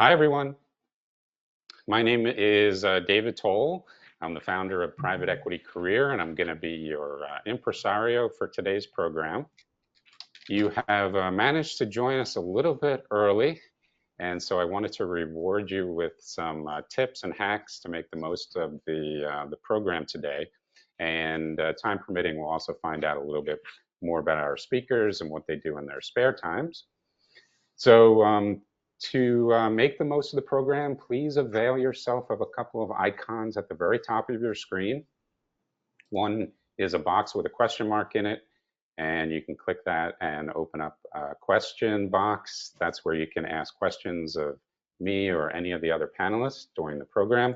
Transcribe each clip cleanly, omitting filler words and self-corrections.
Hi, everyone. My name is David Toll. I'm the founder of Private Equity Career, and I'm going to be your impresario for today's program. You have managed to join us a little bit early, and so I wanted to reward you with some tips and hacks to make the most of the program today. And time permitting, we'll also find out a little bit more about our speakers and what they do in their spare times. So to make the most of the program, please avail yourself of a couple of icons at the very top of your screen. One is a box with a question mark in it, and you can click that and open up a question box. That's where you can ask questions of me or any of the other panelists during the program.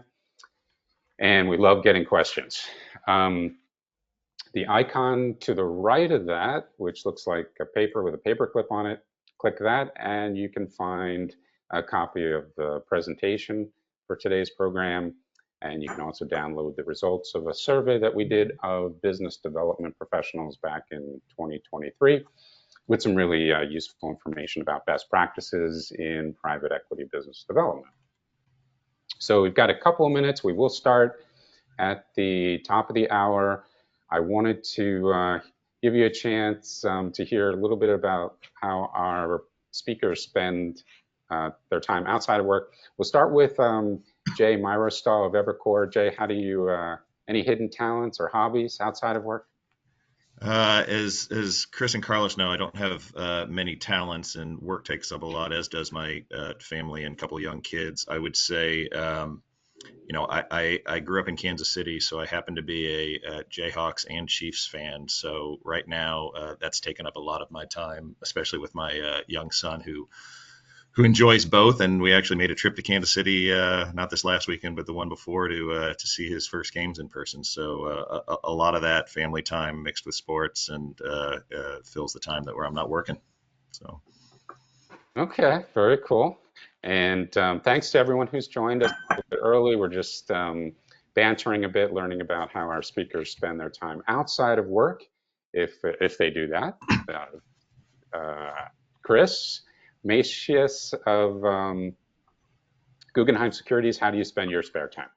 And we love getting questions. The icon to the right of that, which looks like a paper with a paper clip on it, click that and you can find a copy of the presentation for today's program. And you can also download the results of a survey that we did of business development professionals back in 2023 with some really useful information about best practices in private equity business development. So we've got a couple of minutes. We will start at the top of the hour. I wanted to give you a chance to hear a little bit about how our speakers spend their time outside of work. We'll start with Jay Mirostaw of Evercore. Jay, how do you, any hidden talents or hobbies outside of work? As Chris and Carlos know, I don't have many talents, and work takes up a lot, as does my family and a couple of young kids. I would say, I grew up in Kansas City, so I happen to be a Jayhawks and Chiefs fan. So right now, that's taken up a lot of my time, especially with my young son who enjoys both. And we actually made a trip to Kansas City, not this last weekend, but the one before, to see his first games in person. So a lot of that family time mixed with sports and fills the time where I'm not working. So. Okay, very cool. And thanks to everyone who's joined us a little bit early. We're just bantering a bit, learning about how our speakers spend their time outside of work, if they do that. Chris Macios of Guggenheim Securities, how do you spend your spare time?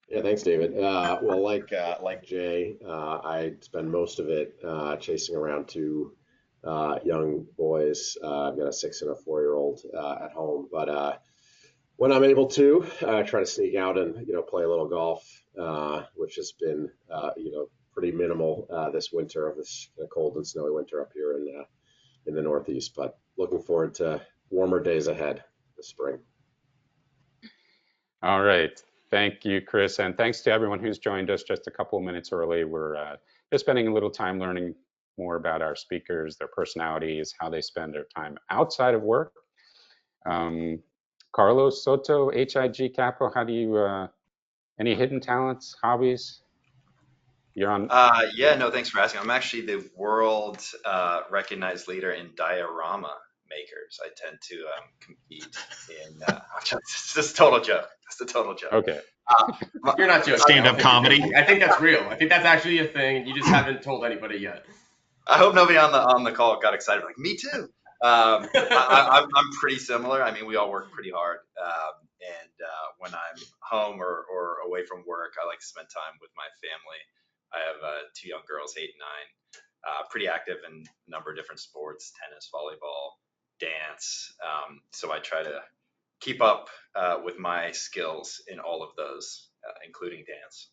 Yeah, thanks, David. Well, like Jay, I spend most of it chasing around two young boys. I've got a 6 and a 4-year-old at home, but when I'm able to, I try to sneak out and play a little golf, which has been pretty minimal this winter, of this cold and snowy winter up here in the Northeast. But looking forward to warmer days ahead this spring. All right. Thank you, Chris. And thanks to everyone who's joined us just a couple of minutes early. We're just spending a little time learning more about our speakers, their personalities, how they spend their time outside of work. Carlos, Soto, H.I.G, Capo, how do you, any hidden talents, hobbies? You're on. Yeah, no, thanks for asking. I'm actually the world recognized leader in diorama makers. I tend to compete in. It's just a total joke. It's a total joke. Okay. You're not joking. Stand-up comedy. I think that's real. I think that's actually a thing. You just haven't told anybody yet. I hope nobody on the call got excited. Like me too. I'm pretty similar. I mean, we all work pretty hard. And when I'm home or away from work, I like to spend time with my family. I have 2 young girls, 8 and 9. Pretty active in a number of different sports: tennis, volleyball, dance. So I try to keep up with my skills in all of those, including dance.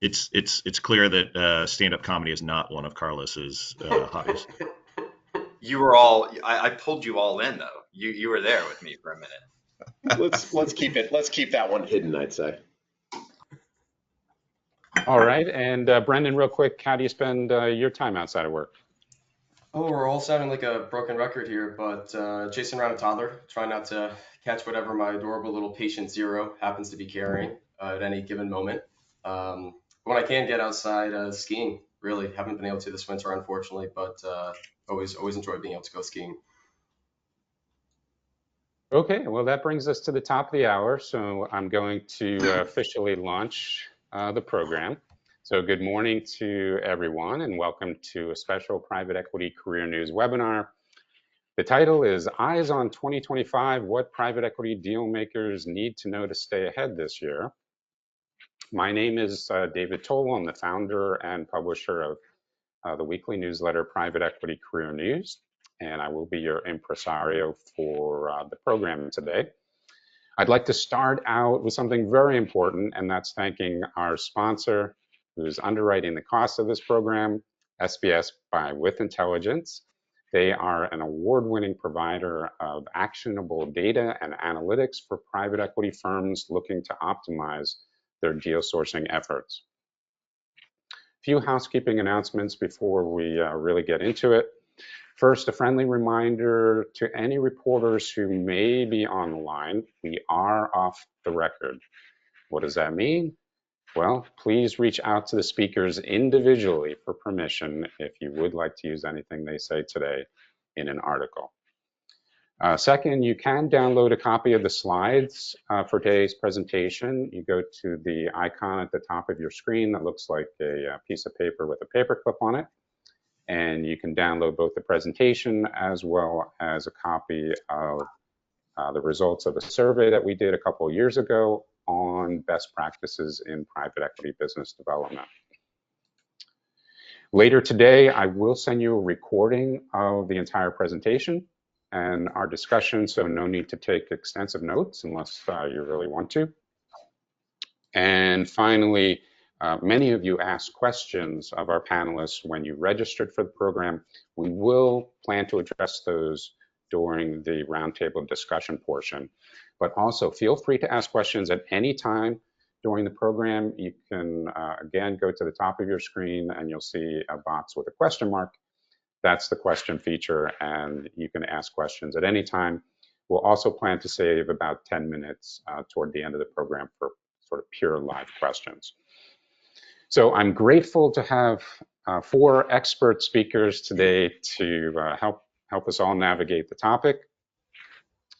It's clear that stand-up comedy is not one of Carlos's hobbies. You were all. I pulled you all in though. You were there with me for a minute. Let's keep that one hidden, I'd say. All right. And Brendan, real quick, how do you spend your time outside of work? Oh, we're all sounding like a broken record here, but chasing around a toddler, trying not to catch whatever my adorable little patient zero happens to be carrying at any given moment. When I can get outside, skiing. Really haven't been able to this winter, unfortunately, but always enjoyed being able to go skiing. Okay, well, that brings us to the top of the hour, so I'm going to officially launch the program. So good morning to everyone, and welcome to a special Private Equity Career News webinar. The title is Eyes on 2025, What Private Equity Deal Makers Need to Know to Stay Ahead This Year. My name is David Toll. I'm the founder and publisher of the weekly newsletter Private Equity Career News, and I will be your impresario for the program today. I'd like to start out with something very important, and that's thanking our sponsor who's underwriting the cost of this program, SPS by With Intelligence. They are an award-winning provider of actionable data and analytics for private equity firms looking to optimize their deal sourcing efforts. A few housekeeping announcements before we really get into it. First, a friendly reminder to any reporters who may be on the line, we are off the record. What does that mean? Well, please reach out to the speakers individually for permission if you would like to use anything they say today in an article. Second, you can download a copy of the slides for today's presentation. You go to the icon at the top of your screen that looks like a piece of paper with a paperclip on it. And you can download both the presentation as well as a copy of the results of a survey that we did a couple of years ago on best practices in private equity business development. Later today, I will send you a recording of the entire presentation and our discussion, so no need to take extensive notes unless you really want to. And finally, many of you asked questions of our panelists when you registered for the program. We will plan to address those during the roundtable discussion portion. But also feel free to ask questions at any time during the program. You can, again, go to the top of your screen and you'll see a box with a question mark. That's the question feature, and you can ask questions at any time. We'll also plan to save about 10 minutes toward the end of the program for sort of pure live questions. So I'm grateful to have 4 expert speakers today to help us all navigate the topic.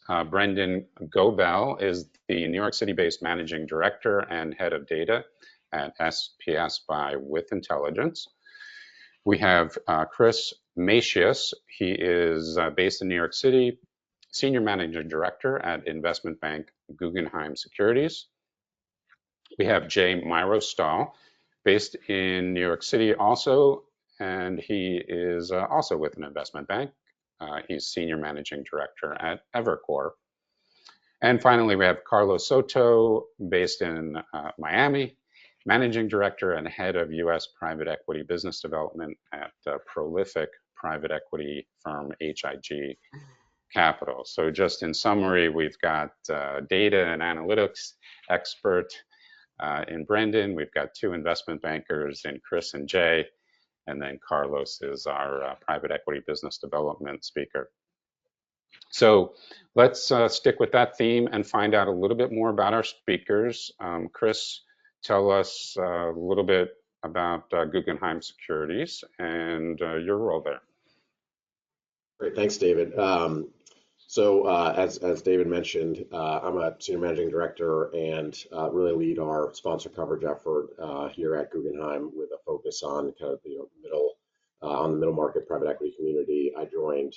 Brenden Gobell is the New York City-based managing director and head of data at SPS by With Intelligence. We have Chris Macios. He is based in New York City, senior managing director at investment bank Guggenheim Securities. We have Jay Mirostaw, based in New York City also, and he is also with an investment bank. He's senior managing director at Evercore. And finally, we have Carlos Soto, based in Miami, managing director and head of U.S. private equity business development at prolific private equity firm H.I.G. Capital. So just in summary, we've got data and analytics expert in Brenden. We've got 2 investment bankers in Chris and Jay, and then Carlos is our private equity business development speaker. So let's stick with that theme and find out a little bit more about our speakers. Chris, tell us a little bit about Guggenheim Securities and your role there. Great, thanks, David. As David mentioned, I'm a senior managing director and really lead our sponsor coverage effort here at Guggenheim with a focus on kind of the middle market private equity community. I joined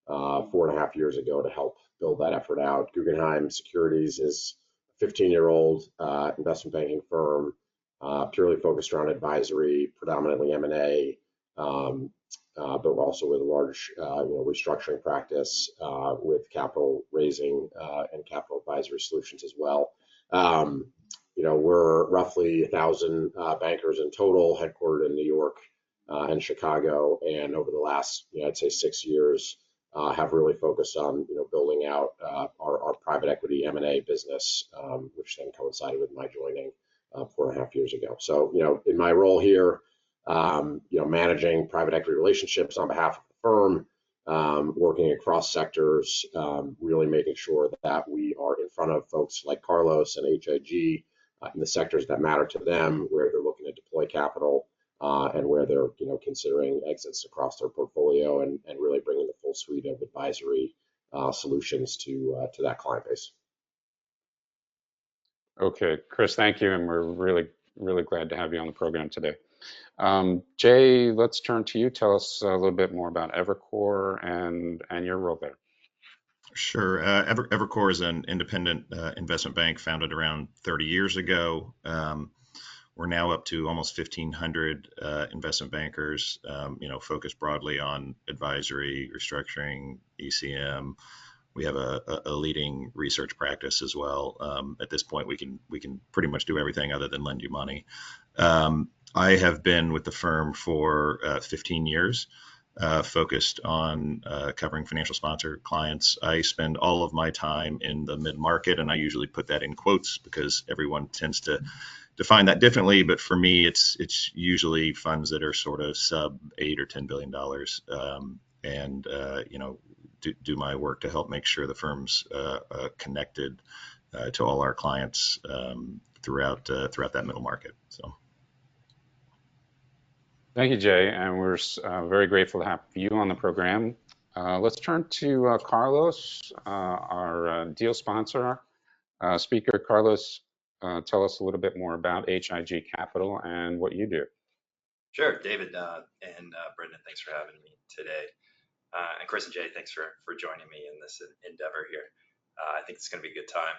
4.5 years ago to help build that effort out. Guggenheim Securities is a 15-year-old investment banking firm purely focused around advisory, predominantly M&A. But also with a large restructuring practice with capital raising and capital advisory solutions as well. We're roughly 1,000 bankers in total, headquartered in New York and Chicago, and over the last I'd say 6 years have really focused on building out our private equity M&A business, which then coincided with my joining 4.5 years ago. So in my role here, managing private equity relationships on behalf of the firm, working across sectors, really making sure that we are in front of folks like Carlos and H.I.G. In the sectors that matter to them, where they're looking to deploy capital and where they're considering exits across their portfolio, and really bringing the full suite of advisory solutions to that client base. Okay, Chris, thank you, and we're really glad to have you on the program today. Jay, let's turn to you. Tell us a little bit more about Evercore and your role there. Sure. Evercore is an independent investment bank founded around 30 years ago. We're now up to almost 1,500 investment bankers, focused broadly on advisory, restructuring, ECM. We have a leading research practice as well. At this point, we can pretty much do everything other than lend you money. I have been with the firm for 15 years. Focused on covering financial sponsor clients. I spend all of my time in the mid-market, and I usually put that in quotes because everyone tends to define that differently. But for me, it's usually funds that are sort of sub $8 or $10 billion, and do my work to help make sure the firm's connected to all our clients throughout that middle market. So. Thank you, Jay, and we're very grateful to have you on the program. Let's turn to Carlos, our deal sponsor. Speaker Carlos, tell us a little bit more about H.I.G Capital and what you do. Sure, David and Brendan, thanks for having me today. And Chris and Jay, thanks for joining me in this endeavor here. I think it's going to be a good time.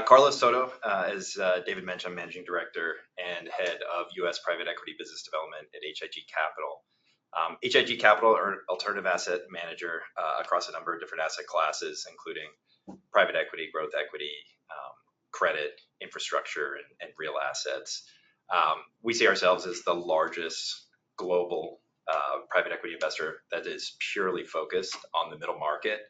Carlos Soto, as David mentioned, I'm Managing Director and Head of U.S. Private Equity Business Development at H.I.G Capital. H.I.G Capital are alternative asset manager across a number of different asset classes, including private equity, growth equity, credit, infrastructure, and real assets. We see ourselves as the largest global private equity investor that is purely focused on the middle market.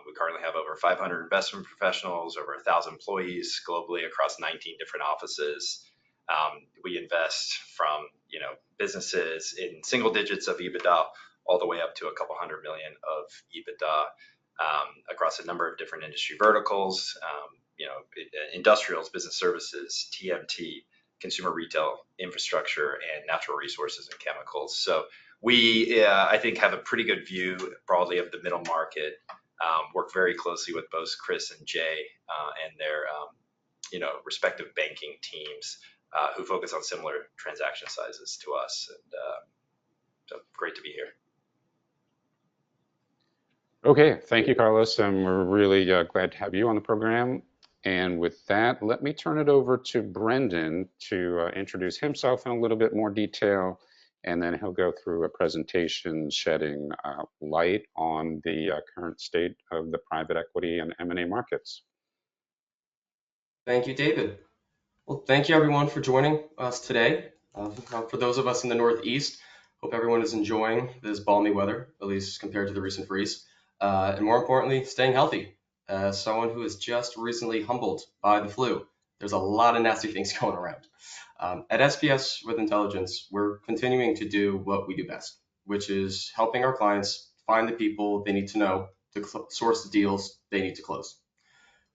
We currently have over 500 investment professionals, over 1,000 employees globally across 19 different offices. We invest from businesses in single digits of EBITDA all the way up to a couple $100 million of EBITDA across a number of different industry verticals. Industrials, business services, TMT, consumer retail, infrastructure, and natural resources and chemicals. So we, I think, have a pretty good view broadly of the middle market. Work very closely with both Chris and Jay and their, respective banking teams who focus on similar transaction sizes to us. And so great to be here. Okay, thank you, Carlos, and we're really glad to have you on the program. And with that, let me turn it over to Brendan to introduce himself in a little bit more detail, and then he'll go through a presentation shedding light on the current state of the private equity and M&A markets. Thank you, David. Well, thank you everyone for joining us today. For those of us in the Northeast, hope everyone is enjoying this balmy weather, at least compared to the recent freeze. And more importantly, staying healthy. As someone who is just recently humbled by the flu, there's a lot of nasty things going around. At SPS with Intelligence, we're continuing to do what we do best, which is helping our clients find the people they need to know to source the deals they need to close.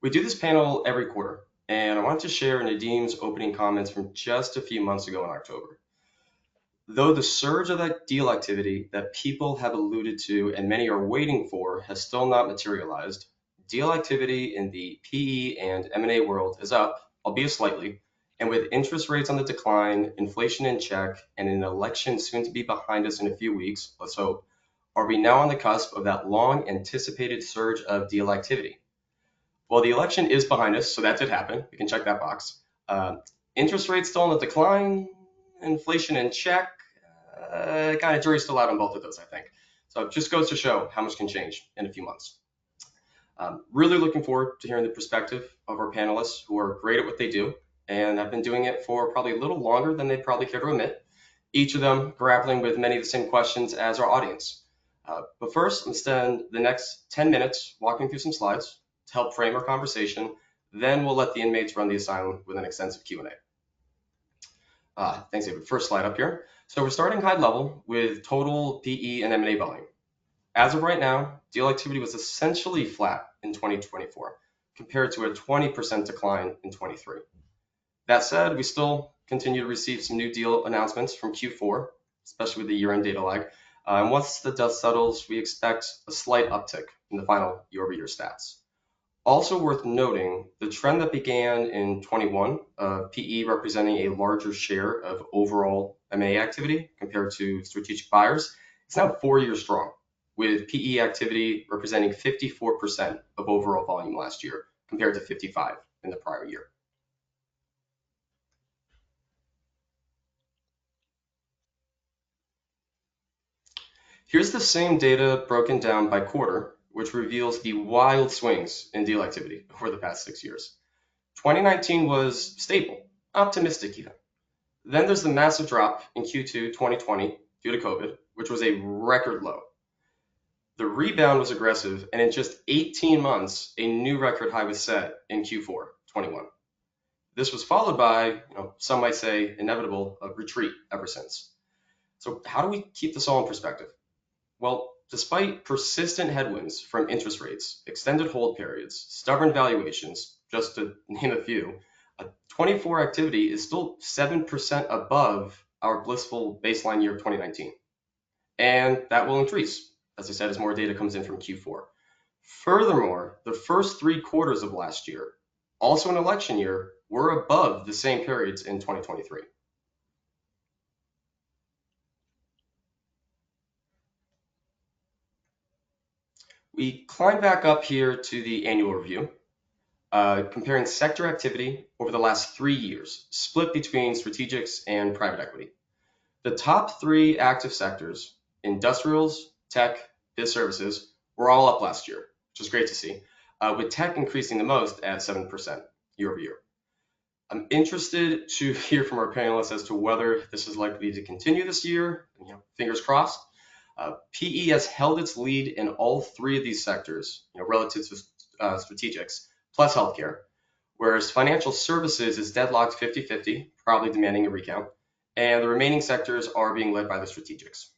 We do this panel every quarter, and I want to share Nadim's opening comments from just a few months ago in October. Though the surge of that deal activity that people have alluded to and many are waiting for has still not materialized, deal activity in the PE and M&A world is up, albeit slightly, and with interest rates on the decline, inflation in check, and an election soon to be behind us in a few weeks, let's hope, are we now on the cusp of that long anticipated surge of deal activity? Well, the election is behind us, so that did happen. We can check that box. Interest rates still on the decline, inflation in check, kind of jury's still out on both of those, I think. So it just goes to show how much can change in a few months. Really looking forward to hearing the perspective of our panelists who are great at what they do and have been doing it for probably a little longer than they'd probably care to admit, each of them grappling with many of the same questions as our audience. But first, I'm going to spend the next 10 minutes walking through some slides to help frame our conversation. Then we'll let the inmates run the asylum with an extensive Q&A. Thanks, David. First slide up here. So we're starting high level with total PE and M&A volume. As of right now, deal activity was essentially flat in 2024 compared to a 20% decline in 23. That said, we still continue to receive some new deal announcements from Q4, especially with the year-end data lag. And once the dust settles, we expect a slight uptick in the final year-over-year stats. Also worth noting, the trend that began in 21, PE representing a larger share of overall M&A activity compared to strategic buyers, is now 4 years strong, with PE activity representing 54% of overall volume last year compared to 55 in the prior year. Here's the same data broken down by quarter, which reveals the wild swings in deal activity over the past 6 years. 2019 was stable, optimistic even. Then there's the massive drop in Q2 2020 due to COVID, which was a record low. The rebound was aggressive, and in just 18 months, a new record high was set in Q4 21. This was followed by, some might say, inevitable retreat ever since. So how do we keep this all in perspective? Well, despite persistent headwinds from interest rates, extended hold periods, stubborn valuations, just to name a few, 24 activity is still 7% above our blissful baseline year of 2019. And that will increase, as I said, as more data comes in from Q4. Furthermore, the first 3 quarters of last year, also an election year, were above the same periods in 2023. We climb back up here to the annual review, comparing sector activity over the last 3 years, split between strategics and private equity. The top 3 active sectors, industrials, tech, biz services, were all up last year, which is great to see, with tech increasing the most at 7% year over year. I'm interested to hear from our panelists as to whether this is likely to continue this year. Fingers crossed. PE has held its lead in all 3 of these sectors, relative to strategics, plus healthcare, whereas financial services is deadlocked 50-50, probably demanding a recount, and the remaining sectors are being led by the strategics.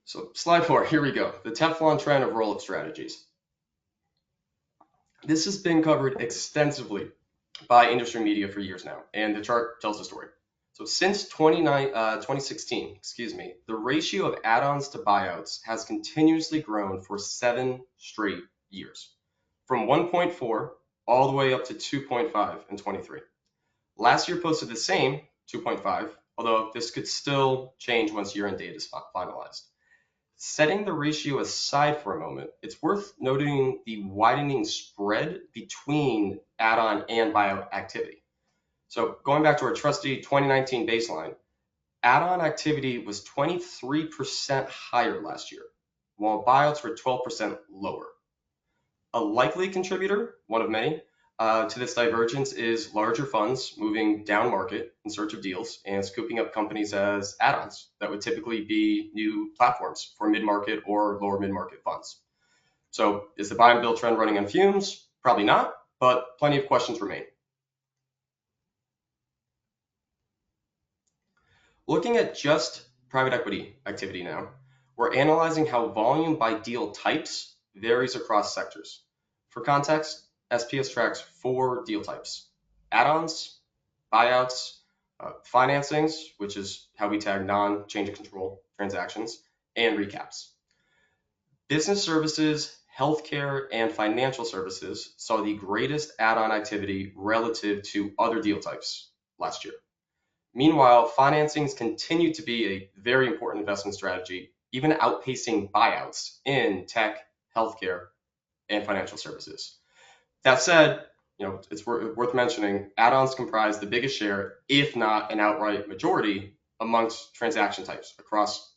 So slide 4, here we go, the Teflon trend of roll-up strategies. This has been covered extensively by industry media for years now, and the chart tells the story. So since 2016, the ratio of add-ons to buyouts has continuously grown for 7 straight years, from 1.4 all the way up to 2.5 in 23. Last year posted the same, 2.5, although this could still change once year-end data is finalized. Setting the ratio aside for a moment, it's worth noting the widening spread between add-on and buyout activity. So going back to our trusty 2019 baseline, add-on activity was 23% higher last year, while buyouts were 12% lower. A likely contributor, one of many, to this divergence is larger funds moving down market in search of deals and scooping up companies as add-ons that would typically be new platforms for mid-market or lower mid-market funds. So is the buy and build trend running on fumes? Probably not, but plenty of questions remain. Looking at just private equity activity now, we're analyzing how volume by deal types varies across sectors. For context, SPS tracks 4 deal types: add-ons, buyouts, financings, which is how we tag non-change of control transactions, and recaps. Business services, healthcare, and financial services saw the greatest add-on activity relative to other deal types last year. Meanwhile, financings continue to be a very important investment strategy, even outpacing buyouts in tech, healthcare, and financial services. That said, it's worth mentioning, add-ons comprise the biggest share, if not an outright majority, amongst transaction types across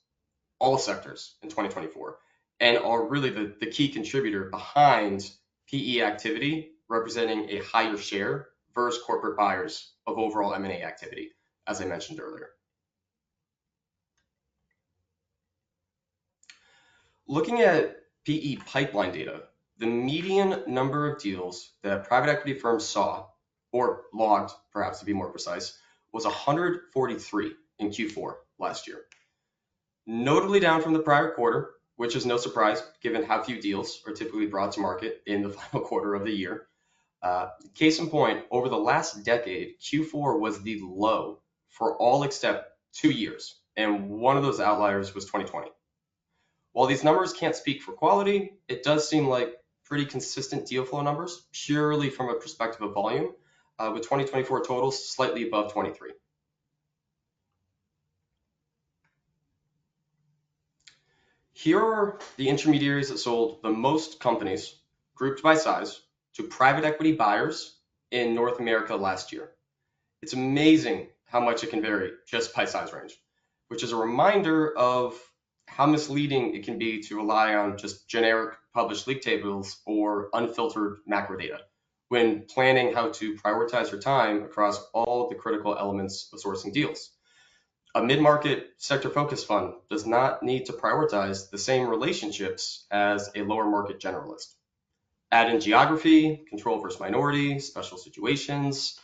all sectors in 2024, and are really the key contributor behind PE activity, representing a higher share versus corporate buyers of overall M&A activity, as I mentioned earlier. Looking at PE pipeline data, the median number of deals that private equity firms saw, or logged perhaps to be more precise, was 143 in Q4 last year. Notably down from the prior quarter, which is no surprise given how few deals are typically brought to market in the final quarter of the year. Case in point, over the last decade, Q4 was the low for all except 2 years, and one of those outliers was 2020. While these numbers can't speak for quality, it does seem like pretty consistent deal flow numbers purely from a perspective of volume, with 2024 totals slightly above 23. Here are the intermediaries that sold the most companies, grouped by size, to private equity buyers in North America last year. It's amazing how much it can vary just by size range, which is a reminder of how misleading it can be to rely on just generic published league tables or unfiltered macro data when planning how to prioritize your time across all the critical elements of sourcing deals. A mid-market sector-focused fund does not need to prioritize the same relationships as a lower market generalist. Add in geography, control versus minority, special situations,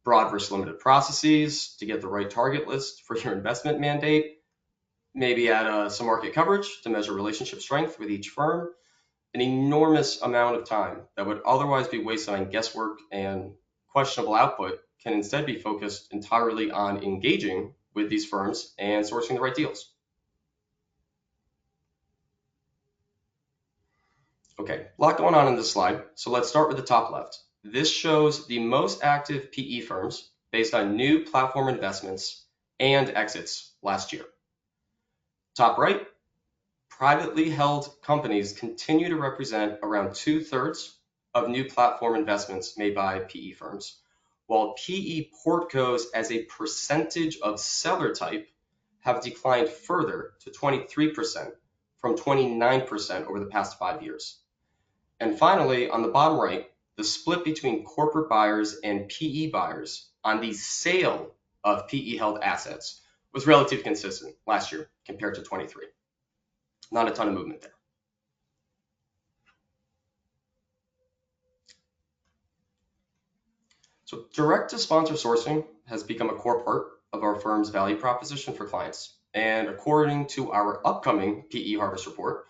broad versus limited processes to get the right target list for your investment mandate. Maybe add some market coverage to measure relationship strength with each firm. An enormous amount of time that would otherwise be wasted on guesswork and questionable output can instead be focused entirely on engaging with these firms and sourcing the right deals. Okay, a lot going on in this slide. So let's start with the top left. This shows the most active PE firms based on new platform investments and exits last year. Top right, privately held companies continue to represent around 2/3 of new platform investments made by PE firms, while PE portcos as a percentage of seller type have declined further to 23% from 29% over the past 5 years. And finally, on the bottom right, the split between corporate buyers and PE buyers on the sale of PE held assets was relatively consistent last year compared to 23. Not a ton of movement there. So direct to sponsor sourcing has become a core part of our firm's value proposition for clients. And according to our upcoming PE Harvest report,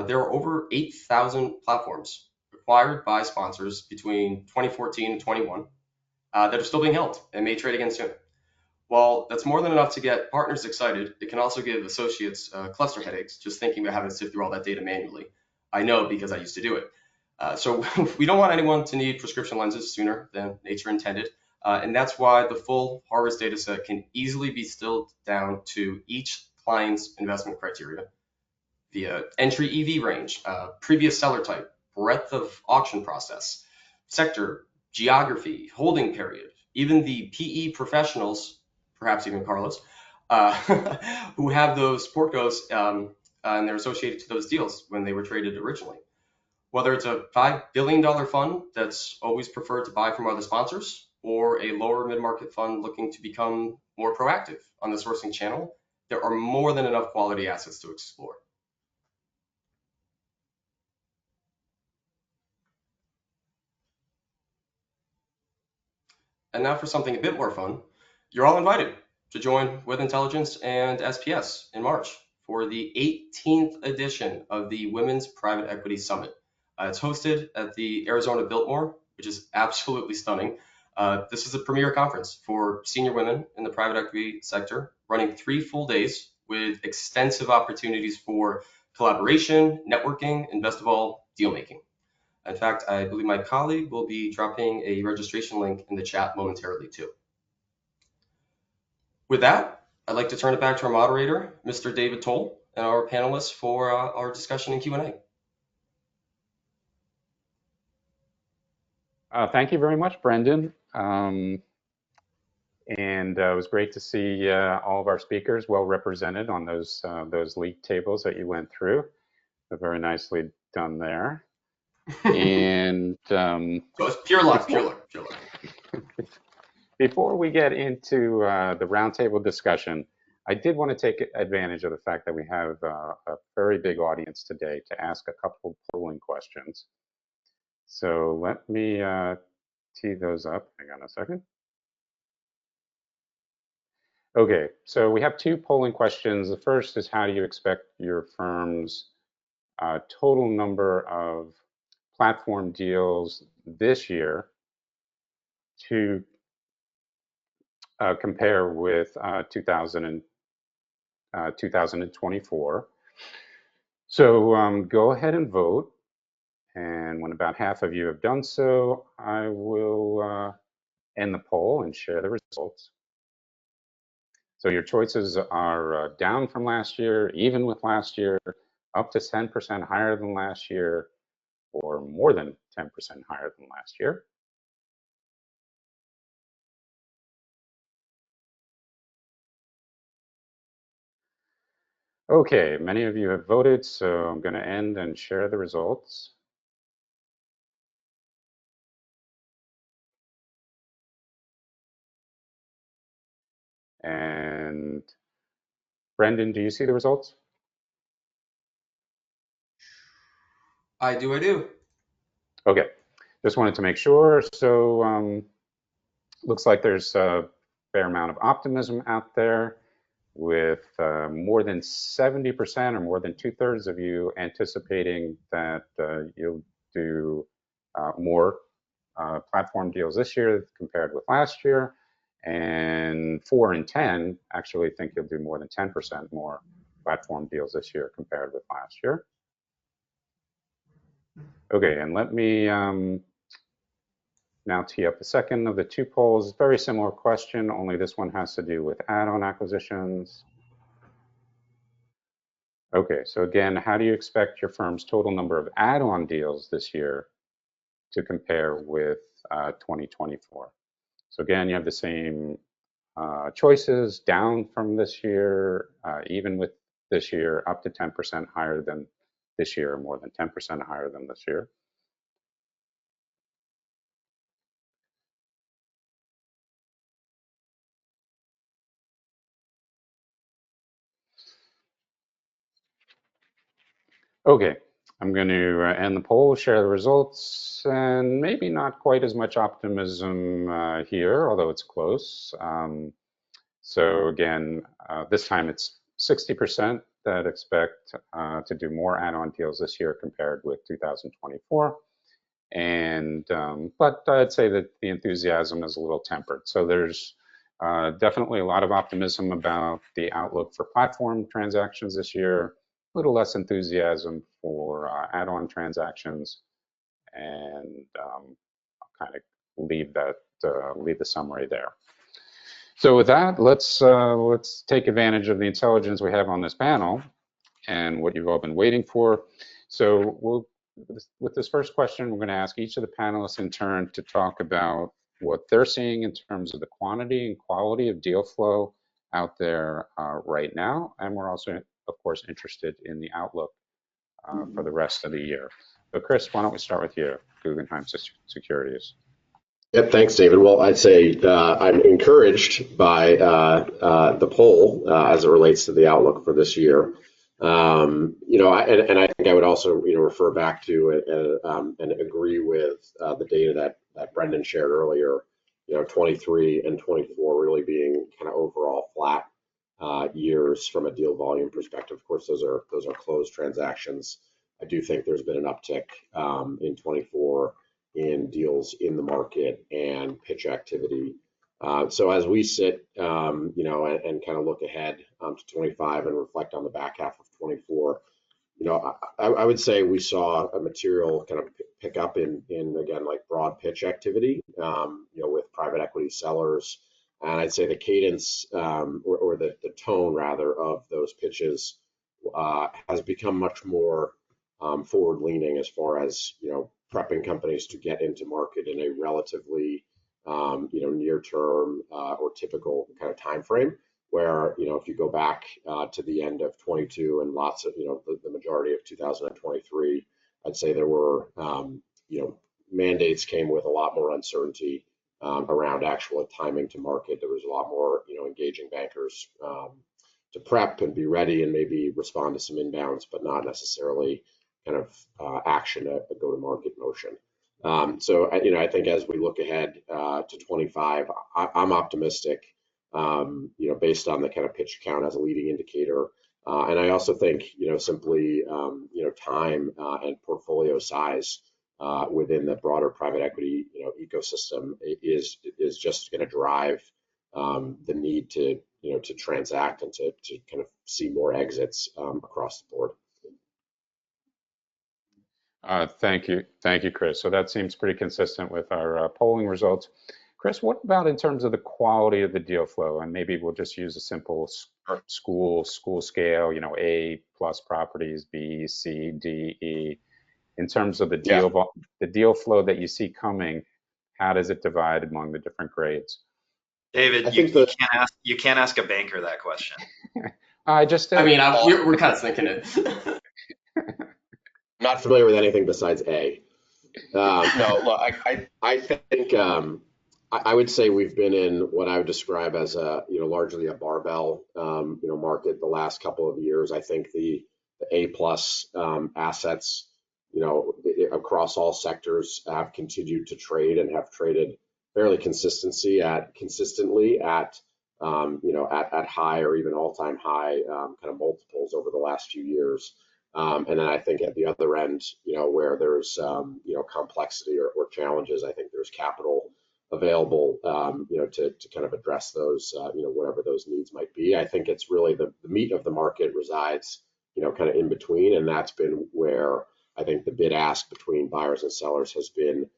there are over 8,000 platforms acquired by sponsors between 2014 and 21 that are still being held and may trade again soon. While that's more than enough to get partners excited, it can also give associates cluster headaches just thinking about having to sift through all that data manually. I know because I used to do it. So we don't want anyone to need prescription lenses sooner than nature intended. And that's why the full Harvest data set can easily be distilled down to each client's investment criteria via entry EV range, previous seller type, breadth of auction process, sector, geography, holding period, even the PE professionals, perhaps even Carlos, who have those portcos and they're associated to those deals when they were traded originally. Whether it's a $5 billion fund that's always preferred to buy from other sponsors or a lower mid-market fund looking to become more proactive on the sourcing channel, there are more than enough quality assets to explore. And now for something a bit more fun, you're all invited to join With Intelligence and SPS in March for the 18th edition of the Women's Private Equity Summit. It's hosted at the Arizona Biltmore, which is absolutely stunning. This is a premier conference for senior women in the private equity sector, running 3 full days with extensive opportunities for collaboration, networking, and best of all, deal making. In fact, I believe my colleague will be dropping a registration link in the chat momentarily too. With that, I'd like to turn it back to our moderator, Mr. David Toll, and our panelists for our discussion and Q&A. Thank you very much, Brendan. And it was great to see all of our speakers well represented on those league tables that you went through. They're very nicely done there. And so it's pure luck, pure luck. Before we get into the roundtable discussion, I did want to take advantage of the fact that we have a very big audience today to ask a couple polling questions. So let me tee those up. Hang on a second. Okay, so we have 2 polling questions. The first is, how do you expect your firm's total number of platform deals this year to compare with 2024? So go ahead and vote. And when about half of you have done so, I will end the poll and share the results. So your choices are down from last year, even with last year, up to 10% higher than last year, or more than 10% higher than last year. Okay, many of you have voted, so I'm going to end and share the results. And Brendan, do you see the results? I do. Okay, just wanted to make sure. So looks like there's a fair amount of optimism out there, with more than 70% or more than 2/3 of you anticipating that you'll do more platform deals this year compared with last year. And 4 in 10 actually think you'll do more than 10% more platform deals this year compared with last year. Okay, and let me now tee up the second of the two polls. Very similar question, only this one has to do with add-on acquisitions. Okay, so again, how do you expect your firm's total number of add-on deals this year to compare with 2024? So again, you have the same choices, down from this year, even with this year, up to 10% higher than this year, more than 10% higher than this year. Okay, I'm going to end the poll, share the results, and maybe not quite as much optimism here, although it's close. So again, this time it's 60% that expect to do more add-on deals this year compared with 2024. And but I'd say that the enthusiasm is a little tempered. So there's definitely a lot of optimism about the outlook for platform transactions this year, a little less enthusiasm for add-on transactions, and I'll kind of leave that leave the summary there. So with that, let's take advantage of the intelligence we have on this panel and what you've all been waiting for. So with this first question, we're going to ask each of the panelists in turn to talk about what they're seeing in terms of the quantity and quality of deal flow out there right now. And we're also, of course, interested in the outlook for the rest of the year. So Chris, why don't we start with you, Guggenheim Securities. Yep, thanks, David. Well, I'd say I'm encouraged by the poll as it relates to the outlook for this year. And I think I would also, refer back to and agree with the data that Brendan shared earlier. 23 and 24 really being kind of overall flat years from a deal volume perspective. Of course, those are closed transactions. I do think there's been an uptick in 24 in deals in the market and pitch activity. So as we sit, and kind of look ahead to 25 and reflect on the back half of 24, I would say we saw a material kind of pick up in again, like broad pitch activity, with private equity sellers. And I'd say the cadence or the tone rather of those pitches has become much more forward leaning as far as, prepping companies to get into market in a relatively, near term or typical kind of time frame. Where, if you go back to the end of 22 and lots of, the majority of 2023, I'd say there were, mandates came with a lot more uncertainty around actual timing to market. There was a lot more, engaging bankers to prep and be ready and maybe respond to some inbounds, but not necessarily kind of action a go-to-market motion. So, I think as we look ahead to 25, I'm optimistic, based on the kind of pitch count as a leading indicator. And I also think, simply, time and portfolio size within the broader private equity, ecosystem is just going to drive the need to, to transact and to kind of see more exits across the board. Thank you, Chris. So that seems pretty consistent with our polling results. Chris, what about in terms of the quality of the deal flow? And maybe we'll just use a simple school scale, A plus properties, B, C, D, E. In terms of Yeah, the deal flow that you see coming, how does it divide among the different grades? I David, think that you can't ask a banker that question. I just I did. mean, we're kind of thinking it. I'm not familiar with anything besides A. No, look, I think I would say we've been in what I would describe as largely a barbell market the last couple of years. I think the A plus assets across all sectors have continued to trade and have traded fairly consistently at high or even all-time high kind of multiples over the last few years. And then I think at the other end, where there's complexity or challenges, I think there's capital available, to kind of address those, whatever those needs might be. I think it's really the meat of the market resides, kind of in between, and that's been where I think the bid ask between buyers and sellers has been,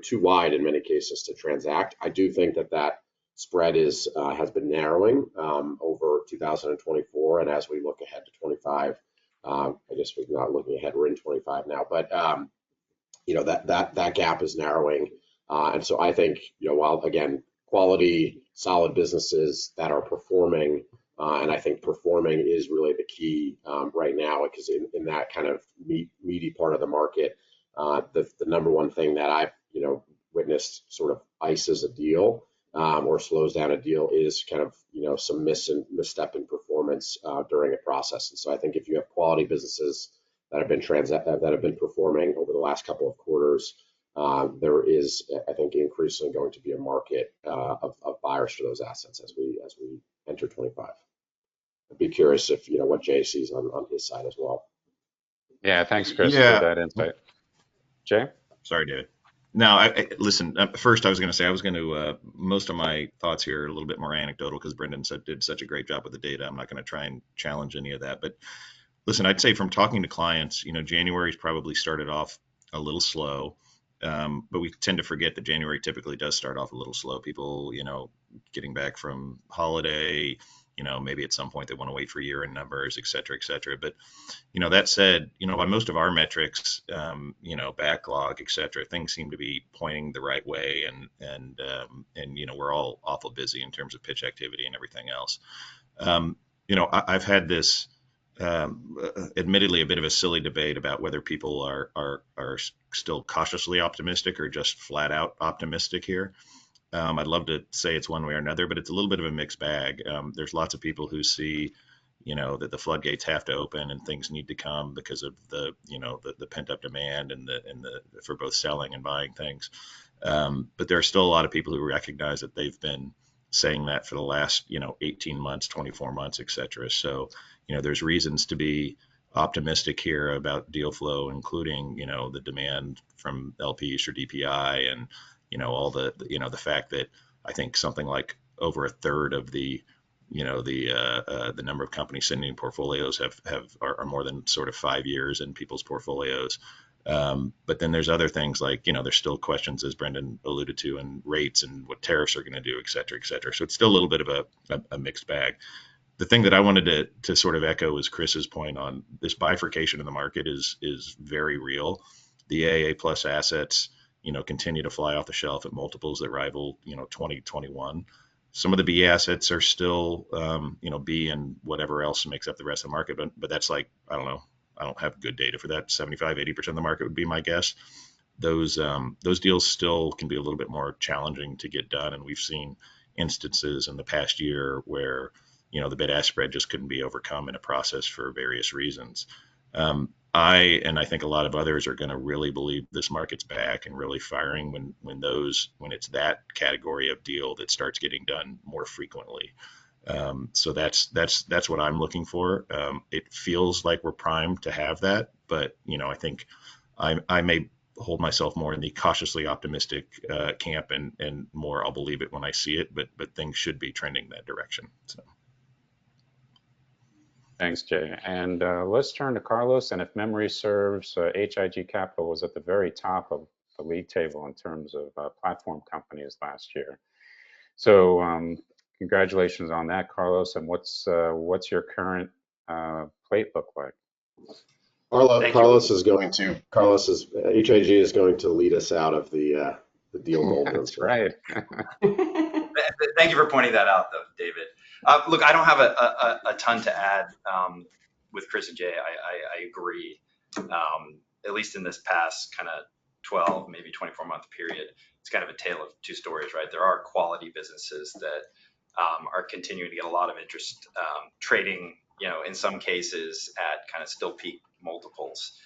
too wide in many cases to transact. I do think that spread has been narrowing over 2024, and as we look ahead to 25. I guess we're not looking ahead; we're in 25 now, but that gap is narrowing, and so I think while again quality, solid businesses that are performing, and I think performing is really the key right now because in that kind of meaty part of the market, the number one thing that I've witnessed sort of ices a deal or slows down a deal is kind of some misstep in performance during a process. And so I think if you have quality businesses that have been performing over the last couple of quarters, there is, I think, increasingly going to be a market of buyers for those assets as we enter 25. I'd be curious if what Jay sees on his side as well. Yeah, thanks, Chris, for Yeah. that insight. Jay? Sorry, David. No, listen. First, I was going to say most of my thoughts here are a little bit more anecdotal because Brendan did such a great job with the data. I'm not going to try and challenge any of that. But listen, I'd say from talking to clients, January's probably started off a little slow, but we tend to forget that January typically does start off a little slow. People, getting back from holiday, maybe at some point they want to wait for year-end numbers, et cetera, et cetera. But that said, on most of our metrics, backlog, et cetera, things seem to be pointing the right way, and we're all awful busy in terms of pitch activity and everything else. I've had this, admittedly, a bit of a silly debate about whether people are still cautiously optimistic or just flat out optimistic here. I'd love to say it's one way or another, but it's a little bit of a mixed bag. There's lots of people who see that the floodgates have to open and things need to come because of the pent up demand and the for both selling and buying things. But there are still a lot of people who recognize that they've been saying that for the last 18 months, 24 months, et cetera. So there's reasons to be optimistic here about deal flow, including the demand from LPs or DPI and all the fact that I think something like over a third of the number of companies sending portfolios are more than sort of 5 years in people's portfolios. But then there's other things like, there's still questions, as Brendan alluded to, and rates and what tariffs are going to do, et cetera, et cetera. So it's still a little bit of a mixed bag. The thing that I wanted to sort of echo is Chris's point on this bifurcation in the market is very real. The AA plus assets, continue to fly off the shelf at multiples that rival, 2021. Some of the B assets are still, B and whatever else makes up the rest of the market. But that's like, I don't know. I don't have good data for that. 75, 80% of the market would be my guess. Those deals still can be a little bit more challenging to get done. And we've seen instances in the past year where, the bid-ask spread just couldn't be overcome in a process for various reasons. I think a lot of others are going to really believe this market's back and really firing when it's that category of deal that starts getting done more frequently. So that's what I'm looking for. It feels like we're primed to have that, but I think I may hold myself more in the cautiously optimistic camp, and more I'll believe it when I see it. But things should be trending that direction. So. Thanks, Jay. And let's turn to Carlos. And if memory serves, H.I.G. Capital was at the very top of the league table in terms of platform companies last year. So congratulations on that, Carlos. And what's your current plate look like? Thank you. Carlos is H.I.G. is going to lead us out of the deal doldrums. That's right. Thank you for pointing that out, though, David. Look, I don't have a ton to add with Chris and Jay. I agree. At least in this past kind of 12, maybe 24-month period, it's kind of a tale of two stories, right? There are quality businesses that are continuing to get a lot of interest, trading, in some cases at kind of still peak multiples.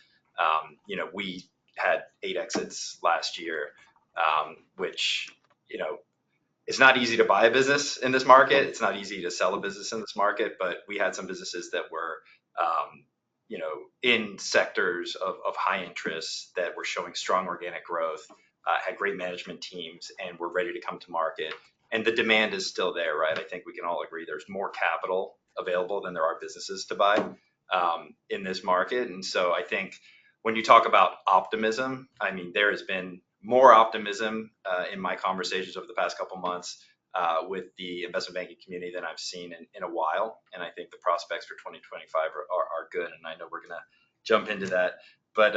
We had 8 exits last year, which, it's not easy to buy a business in this market. It's not easy to sell a business in this market, but we had some businesses that were, in sectors of high interest that were showing strong organic growth, had great management teams, and were ready to come to market. And the demand is still there, right? I think we can all agree there's more capital available than there are businesses to buy in this market. And so I think when you talk about optimism, I mean, there has been more optimism in my conversations over the past couple months with the investment banking community than I've seen in a while. And I think the prospects for 2025 are good. And I know we're going to jump into that. But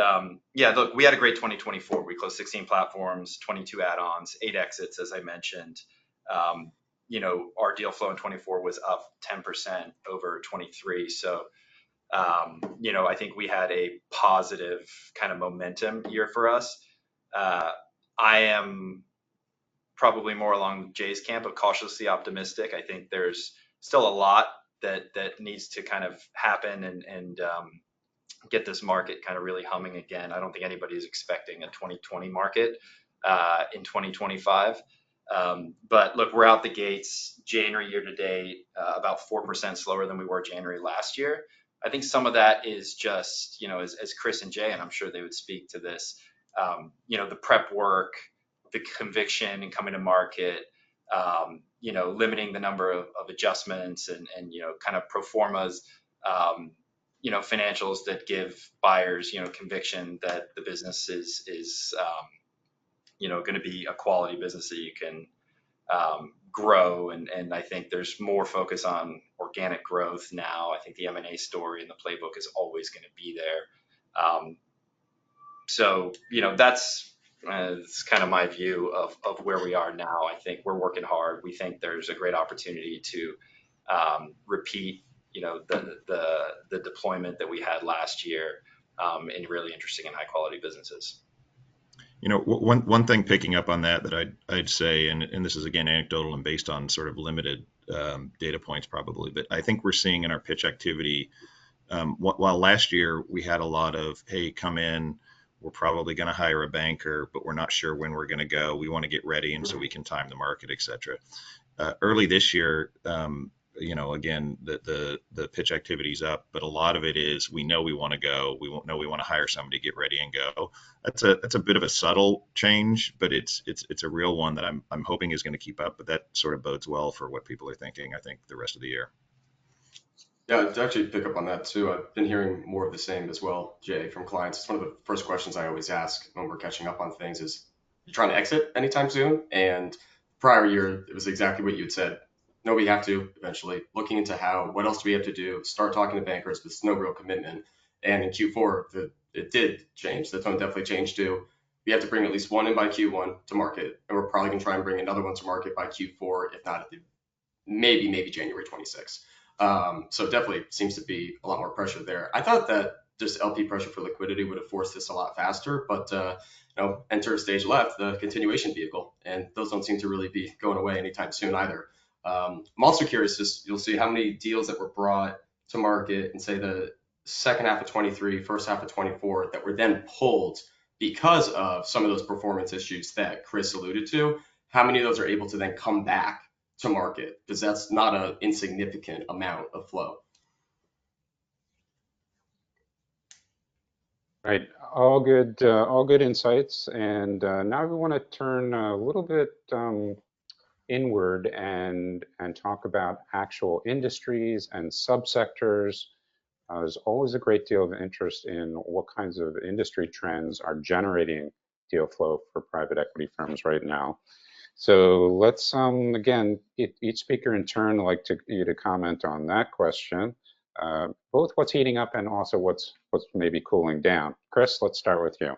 yeah, look, we had a great 2024. We closed 16 platforms, 22 add-ons, 8 exits, as I mentioned. Our deal flow in 24 was up 10% over 23. So I think we had a positive kind of momentum year for us. I am probably more along Jay's camp of cautiously optimistic. I think there's still a lot that needs to kind of happen and get this market kind of really humming again. I don't think anybody is expecting a 2020 market in 2025. But look, we're out the gates January year to date, about 4% slower than we were January last year. I think some of that is just, as Chris and Jay, and I'm sure they would speak to this, the prep work, the conviction in coming to market, limiting the number of adjustments and kind of pro formas, financials that give buyers, conviction that the business is going to be a quality business that you can grow. And I think there's more focus on organic growth now. I think the M&A story and the playbook is always going to be there. So, that's it's kind of my view of where we are now. I think we're working hard. We think there's a great opportunity to repeat, the deployment that we had last year in really interesting and high quality businesses. One thing picking up on that I'd say, and this is again anecdotal and based on sort of limited data points probably, but I think we're seeing in our pitch activity, while last year we had a lot of, hey, come in, we're probably going to hire a banker, but we're not sure when we're going to go. We want to get ready, and so we can time the market, et cetera. Early this year, again, the pitch activity's up, but a lot of it is we know we want to go. We won't know we want to hire somebody, get ready and go. That's a bit of a subtle change, but it's a real one that I'm hoping is going to keep up. But that sort of bodes well for what people are thinking, I think, the rest of the year. Yeah, to actually pick up on that too, I've been hearing more of the same as well, Jay, from clients. It's one of the first questions I always ask when we're catching up on things is, you trying to exit anytime soon? And prior year, it was exactly what you had said. No, we have to eventually. Looking into what else do we have to do? Start talking to bankers, but it's no real commitment. And in Q4, it did change. The tone definitely changed too. We have to bring at least one in by Q1 to market, and we're probably going to try and bring another one to market by Q4, if not at maybe January 26th. So definitely seems to be a lot more pressure there. I thought that just LP pressure for liquidity would have forced this a lot faster, but enter stage left, the continuation vehicle, and those don't seem to really be going away anytime soon either. I'm also curious, just you'll see how many deals that were brought to market in say the second half of 23, first half of 24 that were then pulled because of some of those performance issues that Chris alluded to. How many of those are able to then come back to market? Because that's not an insignificant amount of flow. Right. All good insights. And now we want to turn a little bit inward and talk about actual industries and subsectors there's always a great deal of interest in what kinds of industry trends are generating deal flow for private equity firms right now. So let's, again, each speaker in turn like you to comment on that question, both what's heating up and also what's maybe cooling down. Chris, let's start with you.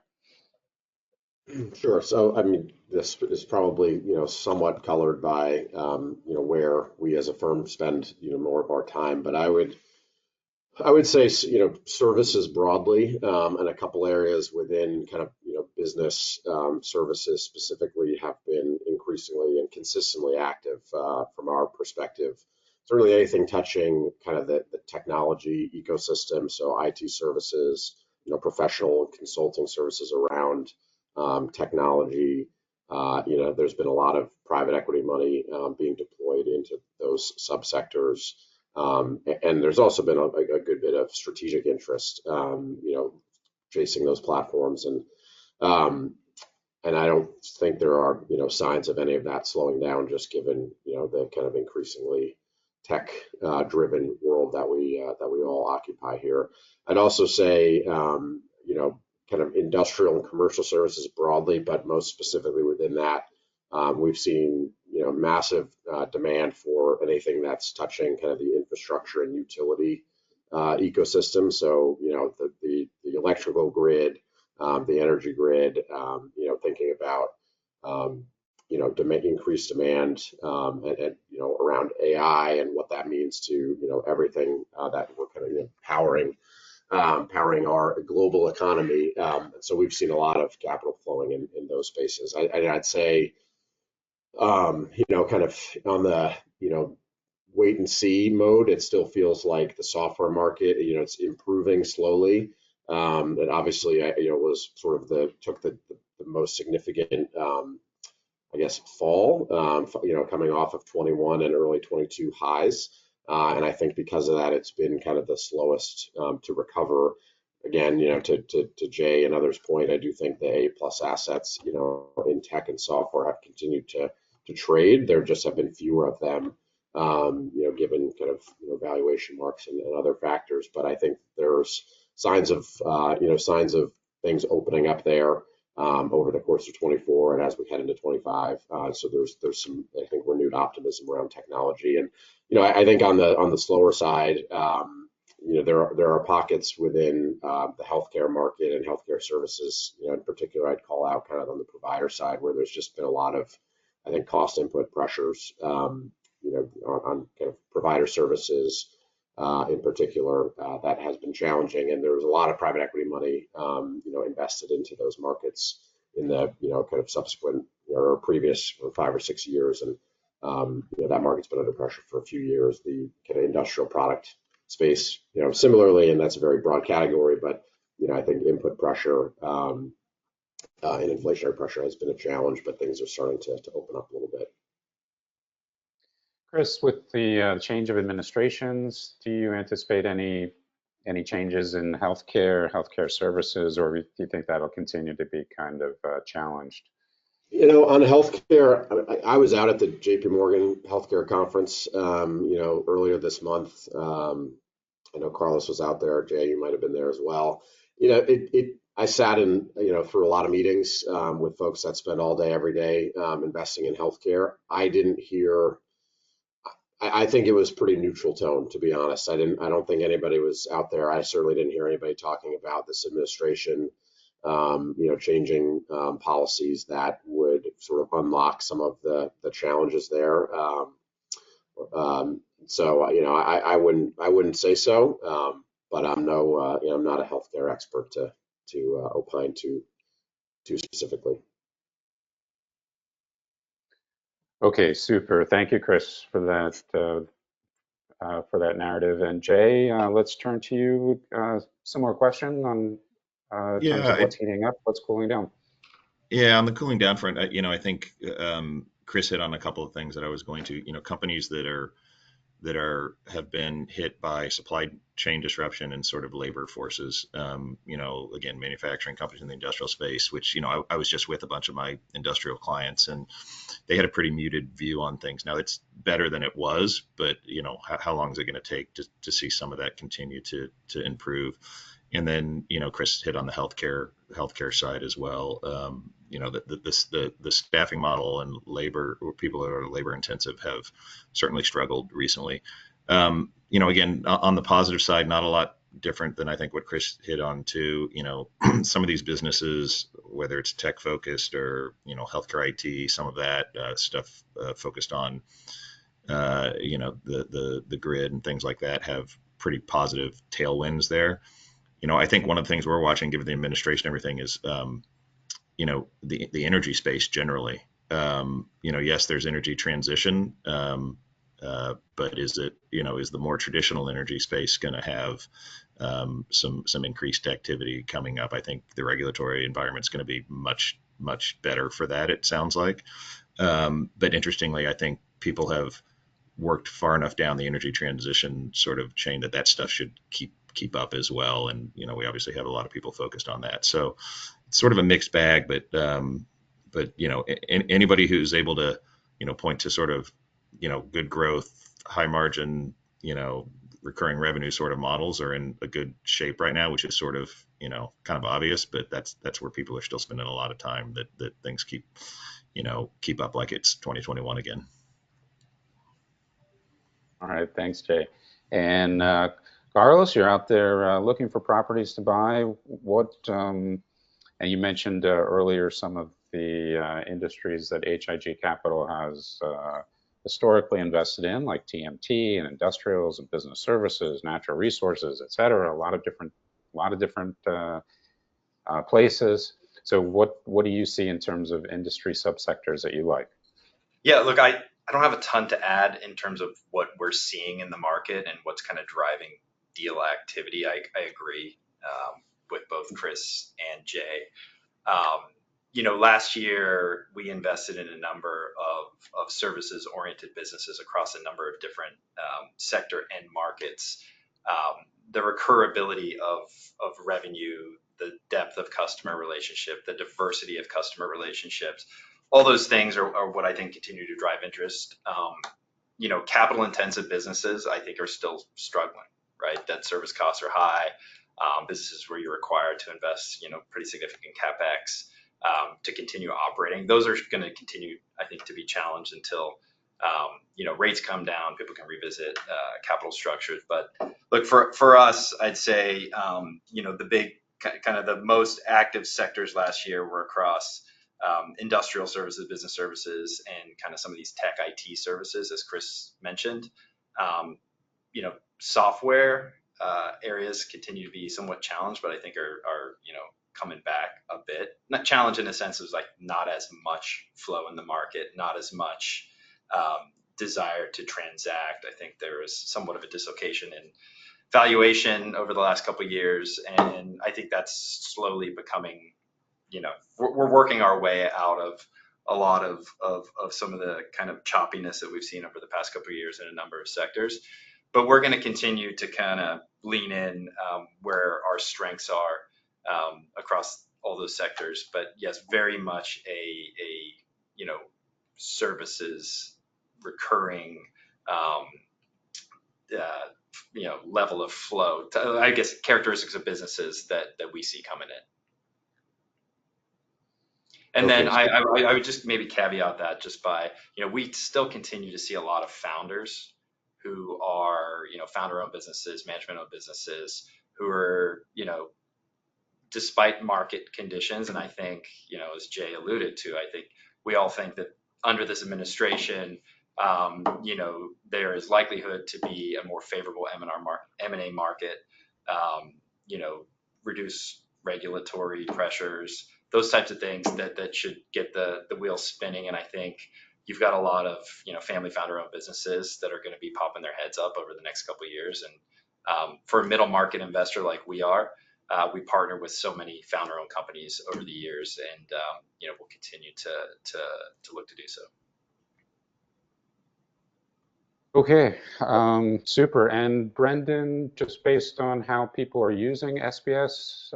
Sure. So, I mean, this is probably, somewhat colored by, where we as a firm spend, more of our time. But I would say, services broadly, and a couple areas within kind of, business services specifically have been increasingly and consistently active from our perspective. Certainly anything touching kind of the technology ecosystem, so IT services, professional and consulting services around technology. There's been a lot of private equity money being deployed into those subsectors. And there's also been a good bit of strategic interest, chasing those platforms. And I don't think there are, signs of any of that slowing down, just given, the kind of increasingly tech driven world that we all occupy here. I'd also say, kind of industrial and commercial services broadly, but most specifically within that, we've seen, massive demand for anything that's touching kind of the infrastructure and utility ecosystem. So, the electrical grid, the energy grid, thinking about, increased demand, and, around AI and what that means to, everything that we're kind of, powering our global economy. So we've seen a lot of capital flowing in those spaces. I'd say, kind of on the, wait and see mode, it still feels like the software market, it's improving slowly. And obviously, was sort of took the most significant, I guess, fall, coming off of 21 and early 22 highs. And I think because of that, it's been kind of the slowest to recover. Again, to Jay and others' point, I do think the A plus assets, in tech and software have continued to trade. There just have been fewer of them, given kind of, valuation marks and other factors. But I think there's signs of things opening up there over the course of 24 and as we head into 25. So there's some, I think, renewed optimism around technology. And, I think on the slower side, there are pockets within the healthcare market and healthcare services, in particular, I'd call out kind of on the provider side where there's just been a lot of, I think, cost input pressures, on kind of provider services in particular, that has been challenging. And there was a lot of private equity money, invested into those markets in the, kind of subsequent or previous 5 or 6 years. And, that market's been under pressure for a few years. The kind of industrial product space, similarly, and that's a very broad category, but, I think input pressure, and inflationary pressure has been a challenge, but things are starting to open up a little bit. Chris, with the change of administrations, do you anticipate any changes in healthcare services, or do you think that'll continue to be kind of challenged? On healthcare, I was out at the JP Morgan healthcare conference, earlier this month. I know Carlos was out there. Jay, you might have been there as well. I sat in, through a lot of meetings with folks that spend all day, every day, investing in healthcare. I didn't hear. I think it was pretty neutral tone, to be honest. I don't think anybody was out there. I certainly didn't hear anybody talking about this administration, changing policies that would sort of unlock some of the challenges there. So, I wouldn't say so, but I'm I'm not a healthcare expert to opine too specifically. Okay, super. Thank you, Chris, for that narrative. And Jay, let's turn to you. Some more question on in terms of what's heating up, what's cooling down. Yeah, on the cooling down front, I think Chris hit on a couple of things that I was going to, companies that are have been hit by supply chain disruption and sort of labor forces. Again, manufacturing companies in the industrial space, which I was just with a bunch of my industrial clients, and they had a pretty muted view on things. Now it's better than it was, but how long is it going to take to see some of that continue to improve? And then Chris hit on the healthcare side as well. The staffing model and labor, people that are labor intensive, have certainly struggled recently. Again, on the positive side, not a lot different than I think what Chris hit on too. Some of these businesses, whether it's tech focused or healthcare IT, some of that stuff focused on the grid and things like that, have pretty positive tailwinds there. I think one of the things we're watching, given the administration, everything, is the energy space generally. Yes, there's energy transition, but is the more traditional energy space going to have some increased activity coming up? I think the regulatory environment is going to be much better for that, it sounds like. But interestingly, I think people have worked far enough down the energy transition sort of chain that stuff should keep up as well. And we obviously have a lot of people focused on that, so it's sort of a mixed bag. But anybody who's able to point to sort of good growth, high margin, recurring revenue sort of models are in a good shape right now, which is sort of kind of obvious, but that's where people are still spending a lot of time, that things keep up like it's 2021 again. All right, thanks, Jay. And Carlos, you're out there looking for properties to buy. And you mentioned earlier some of the industries that H.I.G. Capital has historically invested in, like TMT and industrials and business services, natural resources, et cetera. A lot of different places. So what do you see in terms of industry subsectors that you like? Yeah, look, I don't have a ton to add in terms of what we're seeing in the market and what's kind of driving deal activity. I agree with both Chris and Jay. Last year we invested in a number of services-oriented businesses across a number of different sector and markets. The recurability of revenue, the depth of customer relationship, the diversity of customer relationships, all those things are what I think continue to drive interest. Capital intensive businesses, I think, are still struggling, right? Debt service costs are high. Businesses where you're required to invest, pretty significant CapEx to continue operating. Those are going to continue, I think, to be challenged until rates come down, people can revisit capital structures. But look, for us, I'd say the big kind of the most active sectors last year were across industrial services, business services, and kind of some of these tech IT services, as Chris mentioned. Software areas continue to be somewhat challenged, but I think are coming back a bit. Not challenged in the sense of like not as much flow in the market, not as much desire to transact. I think there is somewhat of a dislocation in valuation over the last couple of years, and I think that's slowly becoming, we're working our way out of a lot of some of the kind of choppiness that we've seen over the past couple of years in a number of sectors. But we're going to continue to kind of lean in where our strengths are across all those sectors. But yes, very much a services recurring level of flow. I guess characteristics of businesses that we see coming in. And Okay. then I would just maybe caveat that just by, we still continue to see a lot of founders who are, founder-owned businesses, management-owned businesses who are, despite market conditions, and I think, as Jay alluded to, I think we all think that under this administration, there is likelihood to be a more favorable M&A market, reduce regulatory pressures, those types of things that should get the wheels spinning. And I think you've got a lot of family founder-owned businesses that are going to be popping their heads up over the next couple of years. And for a middle market investor like we are, we partner with so many founder-owned companies over the years, and we'll continue to look to do so. Okay, super. And Brendan, just based on how people are using SPS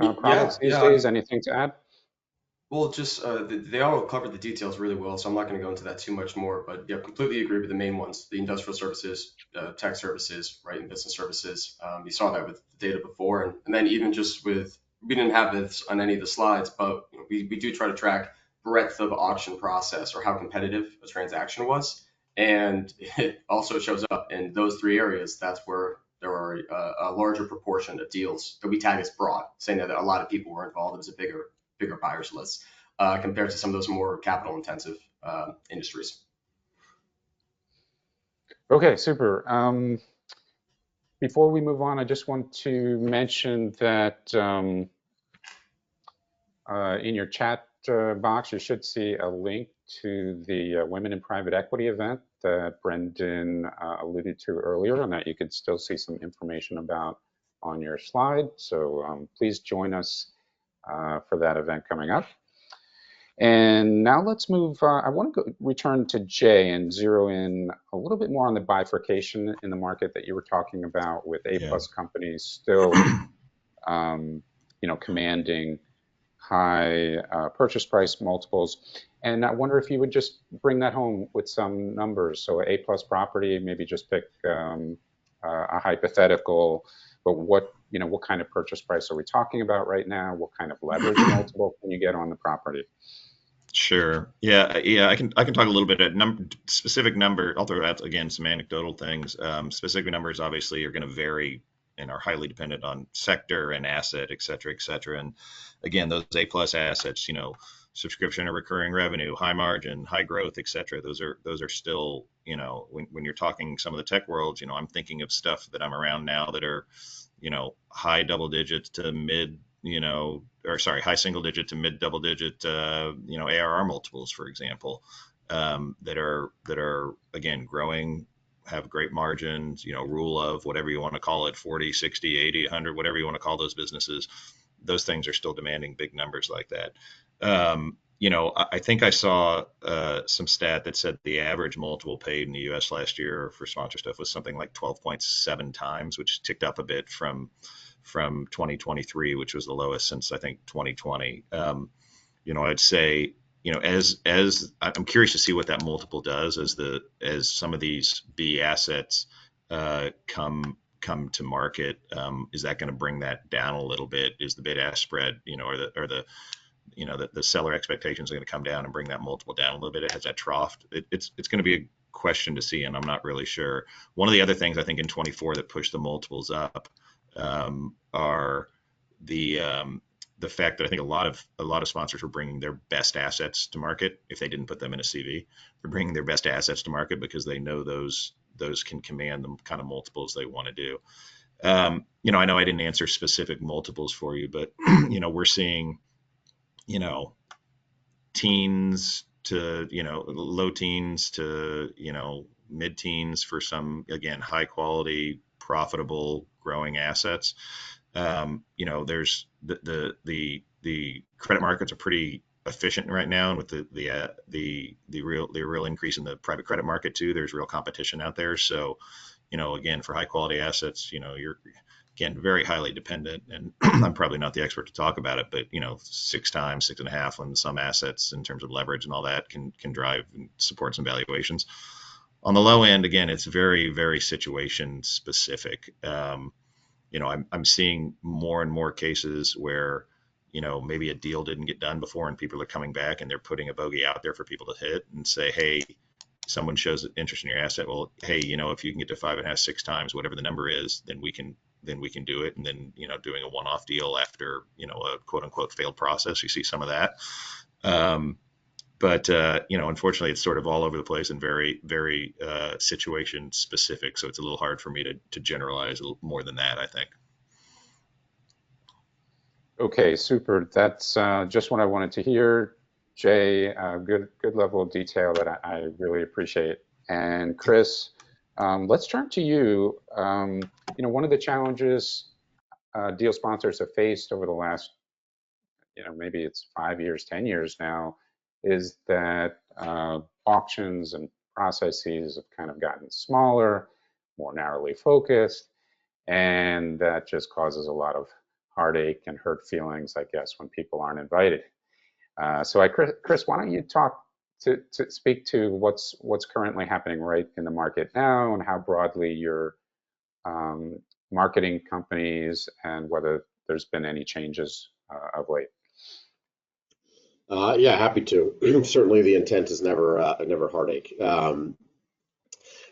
Yeah, products these yeah. days, anything to add? Well, just they all covered the details really well, so I'm not going to go into that too much more. But yeah, completely agree with the main ones: the industrial services, tech services, right, and business services. You saw that with the data before, and then even just with we didn't have this on any of the slides, but we do try to track breadth of auction process or how competitive a transaction was, and it also shows up in those three areas. That's where there are a larger proportion of deals that we tag as broad, saying that a lot of people were involved. It was a bigger buyers list compared to some of those more capital intensive industries. Okay, super. Before we move on, I just want to mention that in your chat box, you should see a link to the Women in Private Equity event that Brendan alluded to earlier, and that you could still see some information about on your slide. So please join us for that event coming up. And now let's move. I want to return to Jay and zero in a little bit more on the bifurcation in the market that you were talking about, with A Yeah. plus companies still, um, commanding high purchase price multiples. And I wonder if you would just bring that home with some numbers. So A plus property, maybe just pick a hypothetical, but what kind of purchase price are we talking about right now? What kind of leverage multiple can you get on the property? Sure. Yeah. Yeah. I can talk a little bit at specific number. I'll throw out again some anecdotal things. Specific numbers obviously are going to vary and are highly dependent on sector and asset, et cetera, et cetera. And again, those A plus assets, subscription or recurring revenue, high margin, high growth, et cetera. Those are still, when you're talking some of the tech worlds, I'm thinking of stuff that I'm around now that are, high double digits to mid, or sorry, high single digit to mid double digit, ARR multiples, for example, that are again growing, have great margins, rule of whatever you want to call it, 40, 60, 80, 100, whatever you want to call those businesses. Those things are still demanding big numbers like that. I think I saw some stat that said the average multiple paid in the U.S. last year for sponsor stuff was something like 12.7 times, which ticked up a bit from 2023, which was the lowest since I think 2020. I'd say, as I'm curious to see what that multiple does as some of these B assets come to market. Is that going to bring that down a little bit? Is the bid ask spread, the seller expectations are going to come down and bring that multiple down a little bit? Has that troughed? It's going to be a question to see, and I'm not really sure. One of the other things I think in 24 that pushed the multiples up are the fact that I think a lot of sponsors were bringing their best assets to market if they didn't put them in a CV. They're bringing their best assets to market because they know those can command the kind of multiples they want to do. I know I didn't answer specific multiples for you, but we're seeing teens to low teens to mid teens for some, again, high quality, profitable, growing assets. There's the credit markets are pretty efficient right now, and with the real increase in the private credit market too, there's real competition out there. So again, for high quality assets, you're again very highly dependent, and I'm probably not the expert to talk about it, but 6 times, 6.5 on some assets in terms of leverage and all that can drive and support some valuations. On the low end, again, it's very, very situation specific. I'm seeing more and more cases where, maybe a deal didn't get done before and people are coming back and they're putting a bogey out there for people to hit and say, hey, someone shows interest in your asset. Well, hey, if you can get to 5.5, 6 times, whatever the number is, then we can do it. And then, doing a one-off deal after, a quote unquote failed process, you see some of that. But unfortunately, it's sort of all over the place and very, very situation specific. So it's a little hard for me to generalize a little more than that, I think. Okay, super. That's just what I wanted to hear, Jay. Good level of detail that I really appreciate. And Chris, let's turn to you. One of the challenges deal sponsors have faced over the last, maybe it's 5 years, 10 years now, is that auctions and processes have kind of gotten smaller, more narrowly focused, and that just causes a lot of heartache and hurt feelings, I guess, when people aren't invited. Chris, why don't you talk to speak to what's currently happening right in the market now, and how broadly you're um, marketing companies, and whether there's been any changes of late. Yeah, happy to. Certainly, the intent is never heartache.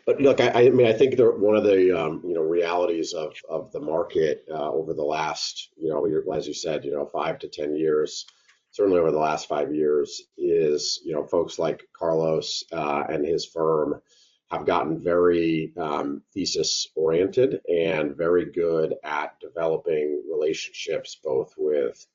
But look, I mean, I think one of the realities of the market over the last as you said 5 to 10 years, certainly over the last 5 years, is folks like Carlos and his firm have gotten very thesis oriented and very good at developing relationships both with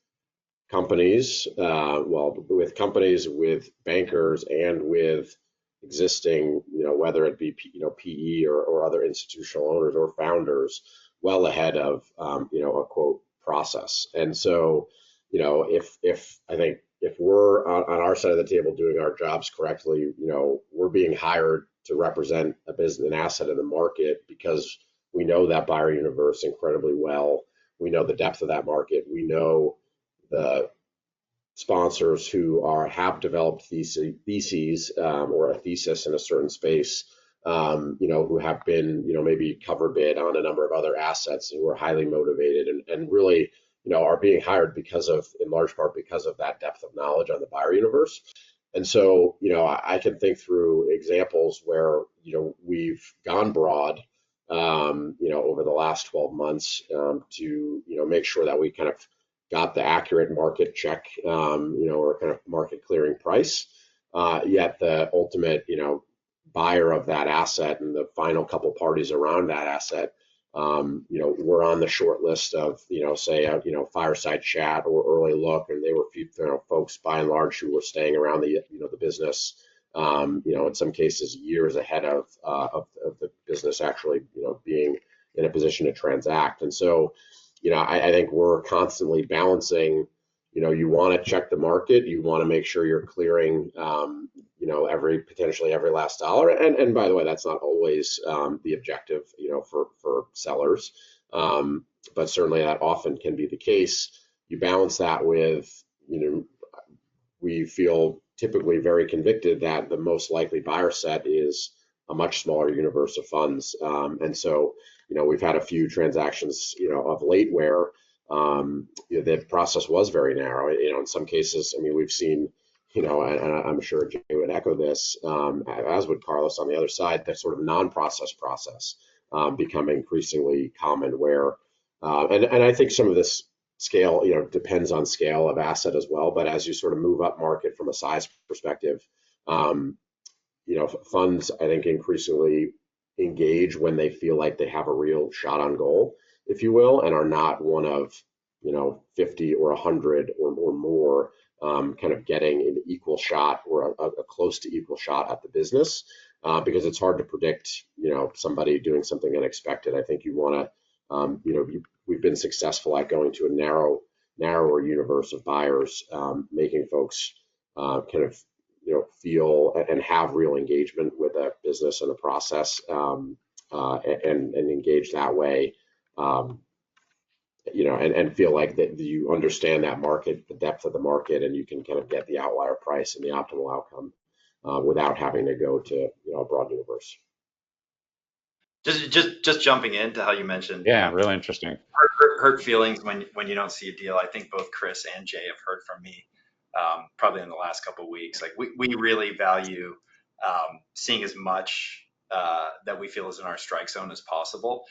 companies, with companies, with bankers, and with existing, whether it be PE or other institutional owners or founders, well ahead of a quote process. And so, if I think if we're on our side of the table doing our jobs correctly, we're being hired to represent a business, an asset in the market, because we know that buyer universe incredibly well. We know the depth of that market. We know the sponsors who have developed theses or a thesis in a certain space, who have been, maybe cover bid on a number of other assets, who are highly motivated and really, are being hired in large part because of that depth of knowledge on the buyer universe. And so, I can think through examples where, we've gone broad, over the last 12 months to, make sure that we kind of got the accurate market check, or kind of market clearing price. Yet the ultimate, buyer of that asset and the final couple parties around that asset, were on the short list of, say, fireside chat or early look, and they were, folks by and large who were staying around the business, in some cases years ahead of the business actually, being in a position to transact. And so, I think we're constantly balancing, you want to check the market, you want to make sure you're clearing, potentially every last dollar. And by the way, that's not always the objective, for sellers. But certainly that often can be the case. You balance that with, we feel typically very convicted that the most likely buyer set is a much smaller universe of funds. And so, we've had a few transactions, of late where the process was very narrow. In some cases, I mean, we've seen, and I'm sure Jay would echo this, as would Carlos on the other side, that sort of non-process process become increasingly common where, and I think some of this scale, depends on scale of asset as well. But as you sort of move up market from a size perspective, funds, I think, increasingly engage when they feel like they have a real shot on goal, if you will, and are not one of, 50 or 100 or more, kind of getting an equal shot or a close to equal shot at the business, because it's hard to predict, somebody doing something unexpected. I think you want to, we've been successful at going to a narrower universe of buyers, making folks kind of feel and have real engagement with a business and a process, and engage that way, and feel like that you understand that market, the depth of the market, and you can kind of get the outlier price and the optimal outcome without having to go to a broad universe. Just jumping into how you mentioned, Yeah, really interesting. hurt feelings when you don't see a deal. I think both Chris and Jay have heard from me, probably in the last couple of weeks. Like we really value seeing as much that we feel is in our strike zone as possible.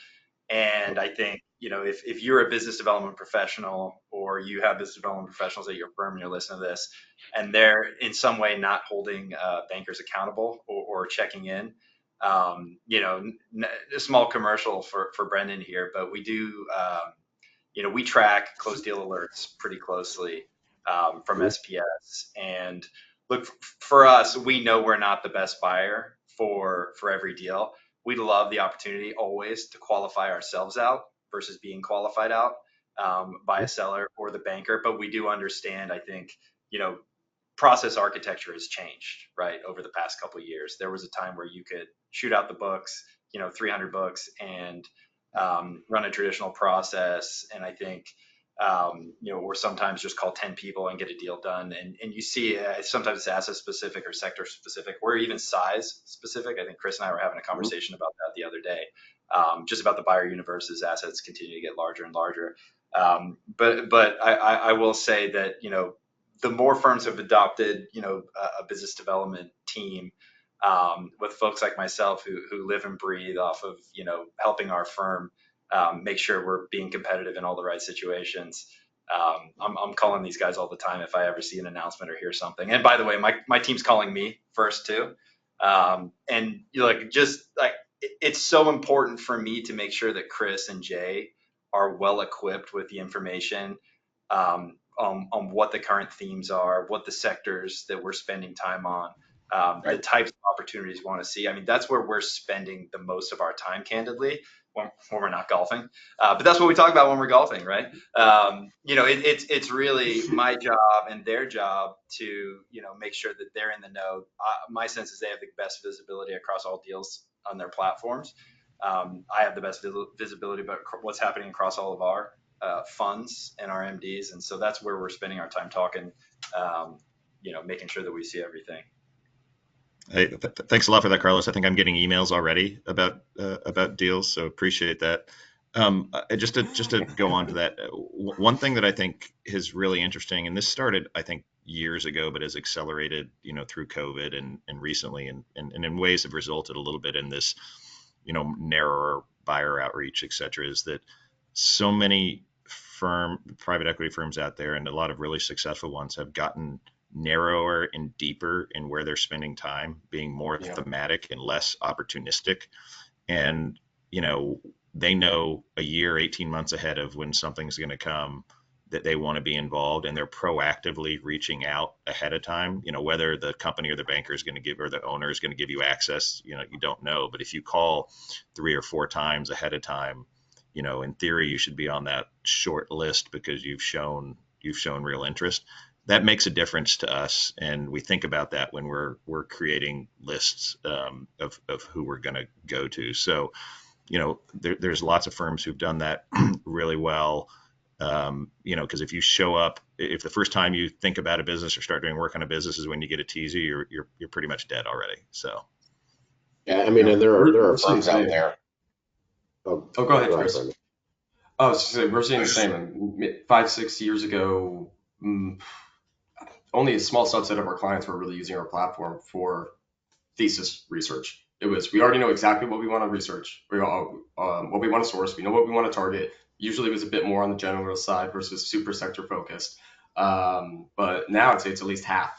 And I think, if you're a business development professional or you have business development professionals at your firm and you're listening to this and they're in some way not holding bankers accountable or checking in, a small commercial for Brenden here, but we do, we track closed deal alerts pretty closely from SPS. And look, for us, we know we're not the best buyer for every deal. We love the opportunity always to qualify ourselves out versus being qualified out by a seller or the banker. But we do understand, I think, process architecture has changed, right, over the past couple of years. There was a time where you could shoot out the books, 300 books, and run a traditional process. And I think, or sometimes just call 10 people and get a deal done. And you see sometimes it's asset specific or sector specific or even size specific. I think Chris and I were having a conversation about that the other day, just about the buyer universe as assets continue to get larger and larger. But I will say that, the more firms have adopted, a business development team, with folks like myself who live and breathe off of, helping our firm make sure we're being competitive in all the right situations. I'm calling these guys all the time if I ever see an announcement or hear something. And by the way, my team's calling me first too. And just like it's so important for me to make sure that Chris and Jay are well equipped with the information, on what the current themes are, what the sectors that we're spending time on, the types of opportunities we want to see. I mean, that's where we're spending the most of our time, candidly, when we're not golfing. But that's what we talk about when we're golfing, right? It's really my job and their job to, make sure that they're in the know. My sense is they have the best visibility across all deals on their platforms. I have the best visibility about what's happening across all of our funds and our MDs. And so that's where we're spending our time talking, making sure that we see everything. Hey, thanks a lot for that, Carlos. I think I'm getting emails already about deals, so appreciate that. Just to go on to that, one thing that I think is really interesting, and this started, I think, years ago, but has accelerated, through COVID and recently, and in ways have resulted a little bit in this, narrower buyer outreach, et cetera, is that so many private equity firms out there, and a lot of really successful ones, have gotten narrower and deeper in where they're spending time, being more thematic and less opportunistic. And, they know a year, 18 months ahead of when something's going to come that they want to be involved, and they're proactively reaching out ahead of time. Whether the company or the banker is going to give, or the owner is going to give you access, you don't know. But if you call 3 or 4 times ahead of time, in theory, you should be on that short list because you've shown real interest. That makes a difference to us, and we think about that when we're creating lists of who we're going to go to. So, there's lots of firms who've done that really well. Because if you show up, if the first time you think about a business or start doing work on a business is when you get a teaser, you're pretty much dead already. So, yeah, I mean, and there are firms out there. Go ahead, Chris. I was just saying, we're seeing the same. 5-6 years ago, only a small subset of our clients were really using our platform for thesis research. It was, we already know exactly what we want to research, what we want to source, we know what we want to target. Usually it was a bit more on the general side versus super sector focused. But now I'd say it's at least half,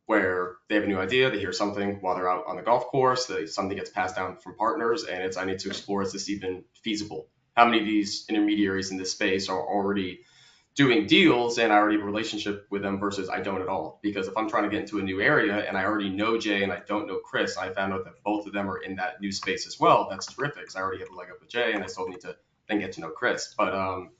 where they have a new idea, they hear something while they're out on the golf course, something gets passed down from partners, and I need to explore, is this even feasible? How many of these intermediaries in this space are already doing deals and I already have a relationship with them versus I don't at all? Because if I'm trying to get into a new area and I already know Jay and I don't know Chris, I found out that both of them are in that new space as well. That's terrific, because I already have a leg up with Jay and I still need to then get to know Chris. But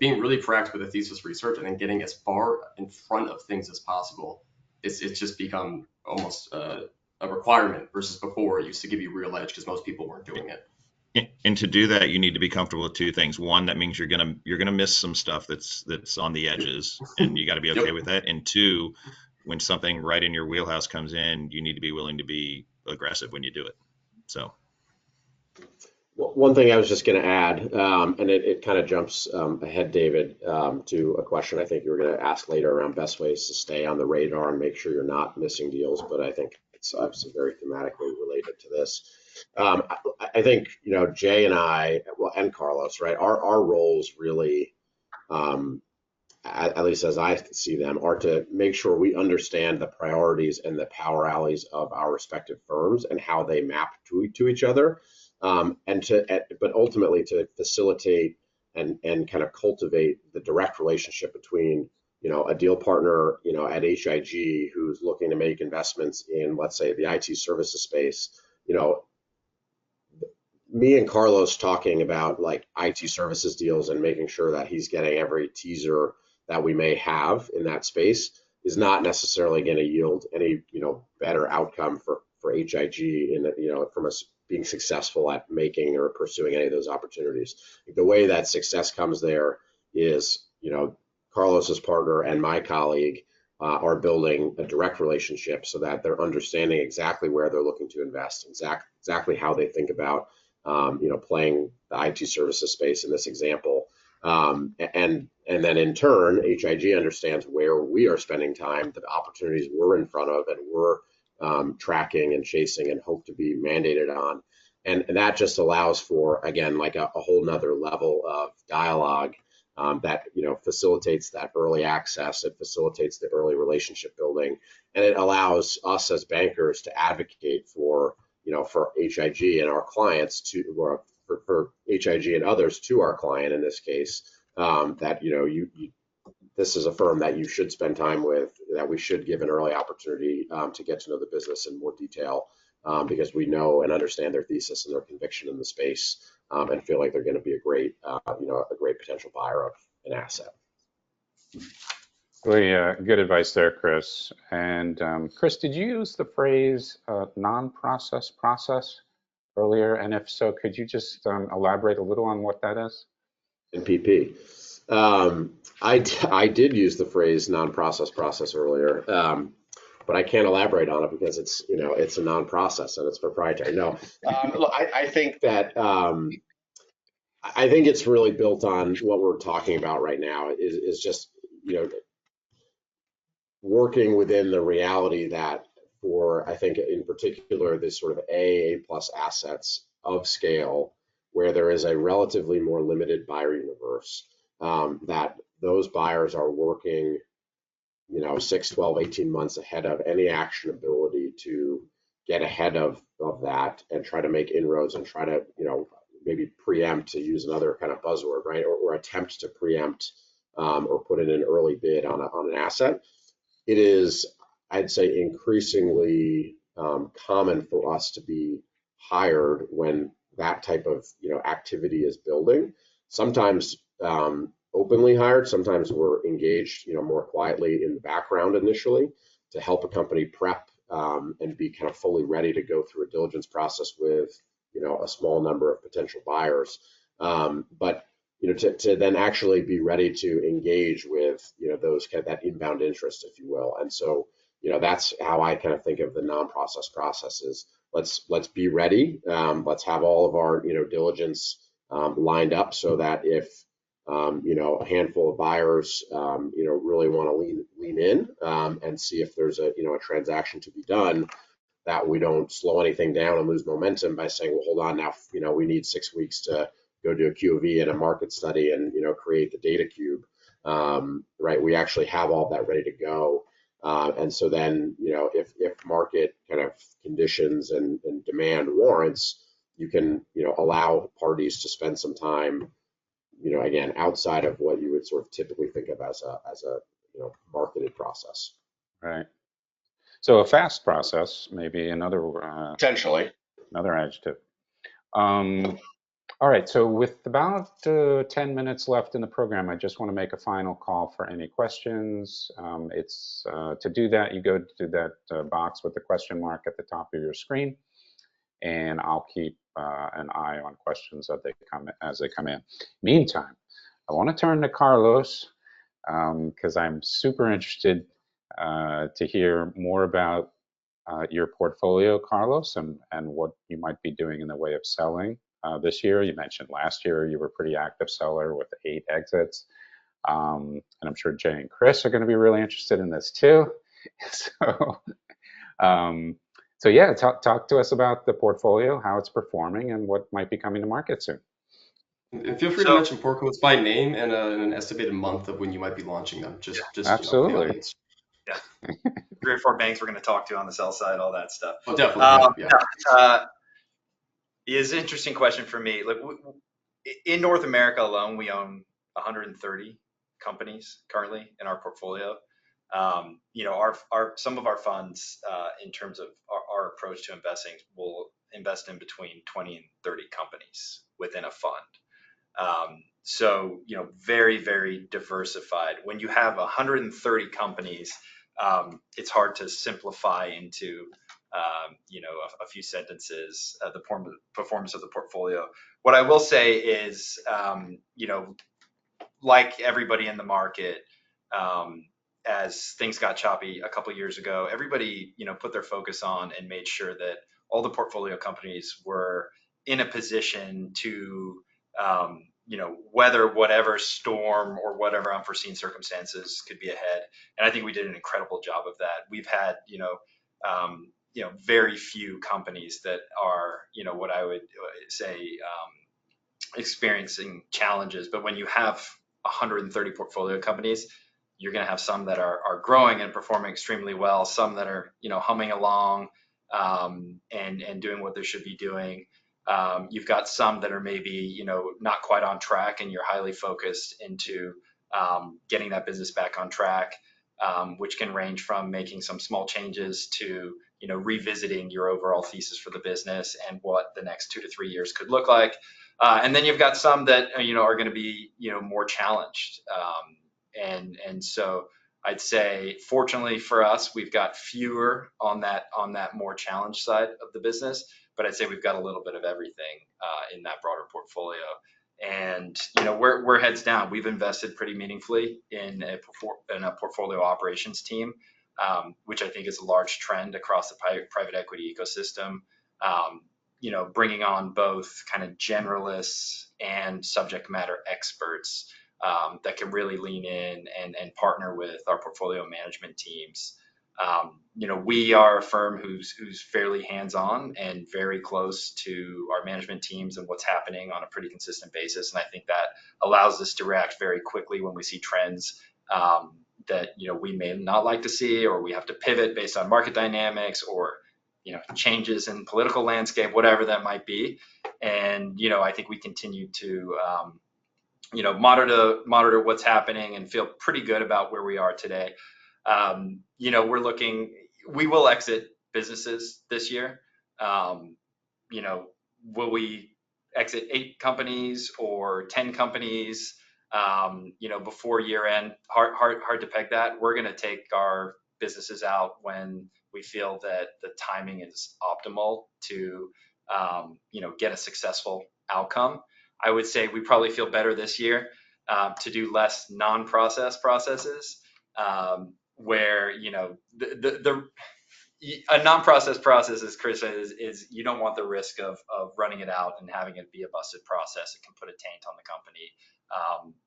being really proactive with the thesis research and then getting as far in front of things as possible, it's just become almost a requirement versus before it used to give you real edge because most people weren't doing it. And to do that, you need to be comfortable with 2 things. One, that means you're gonna miss some stuff that's on the edges, and you got to be okay with that. And 2, when something right in your wheelhouse comes in, you need to be willing to be aggressive when you do it. So, one thing I was just going to add, and it kind of jumps ahead, David, to a question I think you were going to ask later around best ways to stay on the radar and make sure you're not missing deals. But I think it's obviously very thematically related to this. I think, Jay and I, and Carlos, right, our roles really, at least as I see them, are to make sure we understand the priorities and the power alleys of our respective firms and how they map to each other, but ultimately to facilitate and kind of cultivate the direct relationship between, a deal partner, at H.I.G who's looking to make investments in, let's say, the IT services space. Me and Carlos talking about like IT services deals and making sure that he's getting every teaser that we may have in that space is not necessarily going to yield any, better outcome for H.I.G. in, from us being successful at making or pursuing any of those opportunities. The way that success comes there is, Carlos's partner and my colleague are building a direct relationship so that they're understanding exactly where they're looking to invest, exactly how they think about, playing the IT services space in this example. And then in turn, H.I.G. understands where we are spending time, the opportunities we're in front of, and we're tracking and chasing and hope to be mandated on. And that just allows for, again, like a whole nother level of dialogue that, facilitates that early access. It facilitates the early relationship building, and it allows us as bankers to advocate for, for H.I.G. and our clients to, or for H.I.G. and others to our client in this case, that, this is a firm that you should spend time with, that we should give an early opportunity to get to know the business in more detail, because we know and understand their thesis and their conviction in the space, and feel like they're going to be a great, a great potential buyer of an asset. Really good advice there, Chris. And Chris, did you use the phrase non-process process earlier? And if so, could you just elaborate a little on what that is? In PP. I did use the phrase non-process process earlier, but I can't elaborate on it because it's, it's a non-process and it's proprietary. No, look, I think that I think it's really built on what we're talking about right now is just, working within the reality that for, I think in particular, this sort of A plus assets of scale, where there is a relatively more limited buyer universe, that those buyers are working, 6, 12, 18 months ahead of any actionability to get ahead of that and try to make inroads and try to, maybe preempt, to use another kind of buzzword, right? Or attempt to preempt, or put in an early bid on an asset. It is, I'd say, increasingly common for us to be hired when that type of, activity is building. Sometimes openly hired, sometimes we're engaged, more quietly in the background initially to help a company prep and be kind of fully ready to go through a diligence process with, a small number of potential buyers. But to then actually be ready to engage with, those kind of that inbound interest, if you will. And so, that's how I kind of think of the non-process processes. Let's be ready. Let's have all of our, diligence lined up so that if, a handful of buyers, really want to lean in and see if there's a transaction to be done, that we don't slow anything down and lose momentum by saying, well, hold on now, we need 6 weeks to go do a QOV and a market study and, create the data cube. Right. We actually have all that ready to go. And so then, if market kind of conditions and demand warrants, you can, allow parties to spend some time, again, outside of what you would sort of typically think of as a marketed process. Right. So a fast process, maybe another Potentially. another adjective. All right, so with about 10 minutes left in the program, I just want to make a final call for any questions. It's to do that, you go to that box with the question mark at the top of your screen, and I'll keep an eye on questions as they come in. Meantime, I want to turn to Carlos because I'm super interested to hear more about your portfolio, Carlos, and what you might be doing in the way of selling this year. You mentioned last year you were a pretty active seller with 8 exits. And I'm sure Jay and Chris are going to be really interested in this too. So yeah, talk to us about the portfolio, how it's performing, and what might be coming to market soon. And feel free to mention portcos by name and an estimated month of when you might be launching them. Just Absolutely. For the audience. Yeah. 3 or 4 banks we're going to talk to on the sell side, all that stuff. Oh, definitely. Is an interesting question for me. Like in North America alone, we own 130 companies currently in our portfolio. Some of our funds, in terms of our approach to investing, will invest in between 20 and 30 companies within a fund. So, very, very diversified. When you have 130 companies, it's hard to simplify into a few sentences the performance of the portfolio. What I will say is, like everybody in the market, as things got choppy a couple years ago, everybody, put their focus on and made sure that all the portfolio companies were in a position to, weather whatever storm or whatever unforeseen circumstances could be ahead. And I think we did an incredible job of that. We've had, very few companies that are, what I would say, experiencing challenges. But when you have 130 portfolio companies, you're going to have some that are growing and performing extremely well, some that are humming along and doing what they should be doing. You've got some that are maybe not quite on track, and you're highly focused into getting that business back on track, which can range from making some small changes to revisiting your overall thesis for the business and what the next 2 to 3 years could look like. And then you've got some that are going to be more challenged, and so I'd say, fortunately for us, we've got fewer on that more challenged side of the business. But I'd say we've got a little bit of everything in that broader portfolio. And we're heads down. We've invested pretty meaningfully in a portfolio operations team, which I think is a large trend across the private equity ecosystem. Bringing on both kind of generalists and subject matter experts that can really lean in and partner with our portfolio management teams. We are a firm who's fairly hands-on and very close to our management teams and what's happening on a pretty consistent basis. And I think that allows us to react very quickly when we see trends that we may not like to see, or we have to pivot based on market dynamics or changes in political landscape, whatever that might be. And I think we continue to monitor what's happening and feel pretty good about where we are today. We will exit businesses this year. Will we exit 8 companies or 10 companies before year end? Hard to peg that. We're going to take our businesses out when we feel that the timing is optimal to get a successful outcome. I would say we probably feel better this year to do less non-process processes, where a non-process process, as Chris says, is you don't want the risk of running it out and having it be a busted process. It can put a taint on the company,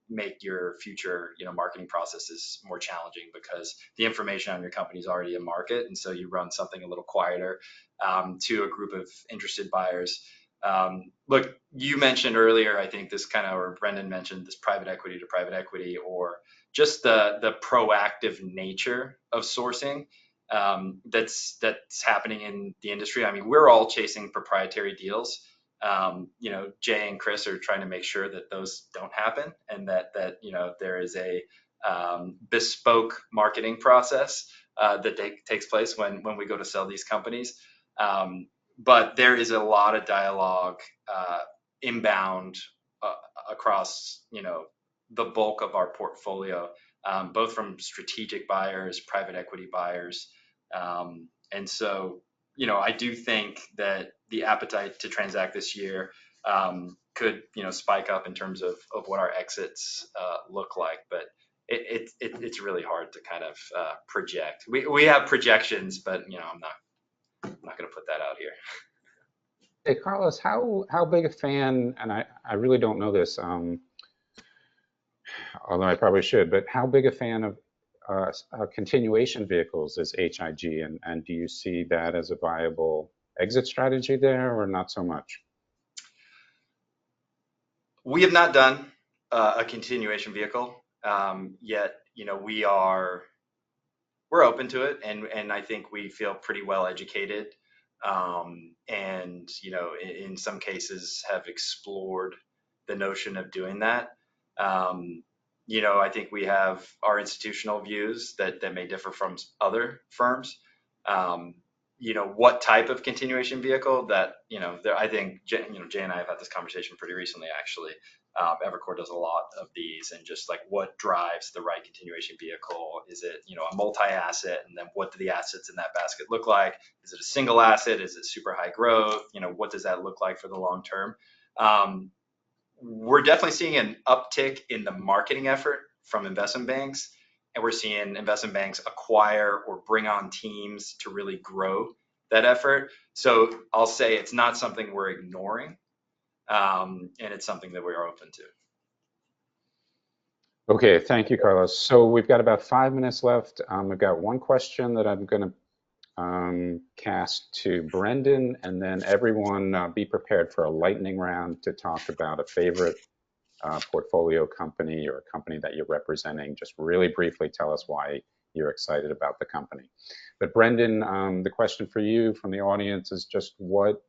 make your future marketing processes more challenging because the information on your company is already in market, and so you run something a little quieter to a group of interested buyers. Look, you mentioned earlier, I think or Brenden mentioned this private equity to private equity, or just the proactive nature of sourcing that's happening in the industry. I mean, we're all chasing proprietary deals. Jay and Chris are trying to make sure that those don't happen, and that there is a bespoke marketing process that takes place when we go to sell these companies. But there is a lot of dialogue inbound across the bulk of our portfolio, both from strategic buyers, private equity buyers, and so I do think that the appetite to transact this year could spike up in terms of what our exits look like, but it's really hard to kind of project. We have projections, but I'm not going to put that out here. Hey, Carlos, how big a fan, and I really don't know this, although I probably should, but how big a fan of continuation vehicles is H.I.G, and do you see that as a viable exit strategy there, or not so much? We have not done a continuation vehicle yet. We're open to it, and I think we feel pretty well educated, and in some cases have explored the notion of doing that. I think we have our institutional views that may differ from other firms. what type of continuation vehicle that, I think, Jay and I have had this conversation pretty recently, actually. Evercore does a lot of these, and just like what drives the right continuation vehicle. Is it, a multi-asset, and then what do the assets in that basket look like? Is it a single asset? Is it super high growth? What does that look like for the long term? We're definitely seeing an uptick in the marketing effort from investment banks, and we're seeing investment banks acquire or bring on teams to really grow that effort. So I'll say it's not something we're ignoring, and it's something that we are open to. Okay, thank you, Carlos. So we've got about 5 minutes left. We've got one question that I'm going to cast to Brenden, and then everyone be prepared for a lightning round to talk about a favorite portfolio company or a company that you're representing. Just really briefly tell us why you're excited about the company. But Brenden, the question for you from the audience is just what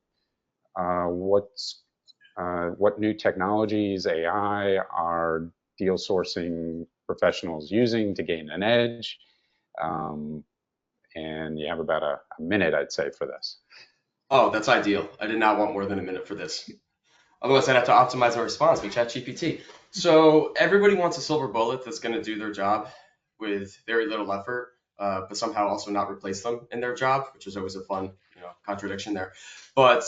new technologies, AI, are deal sourcing professionals using to gain an edge? And you have about a minute, I'd say, for this. Oh, that's ideal. I did not want more than a minute for this. Otherwise, I'd have to optimize my response with ChatGPT. So everybody wants a silver bullet that's going to do their job with very little effort, but somehow also not replace them in their job, which is always a fun, contradiction there. But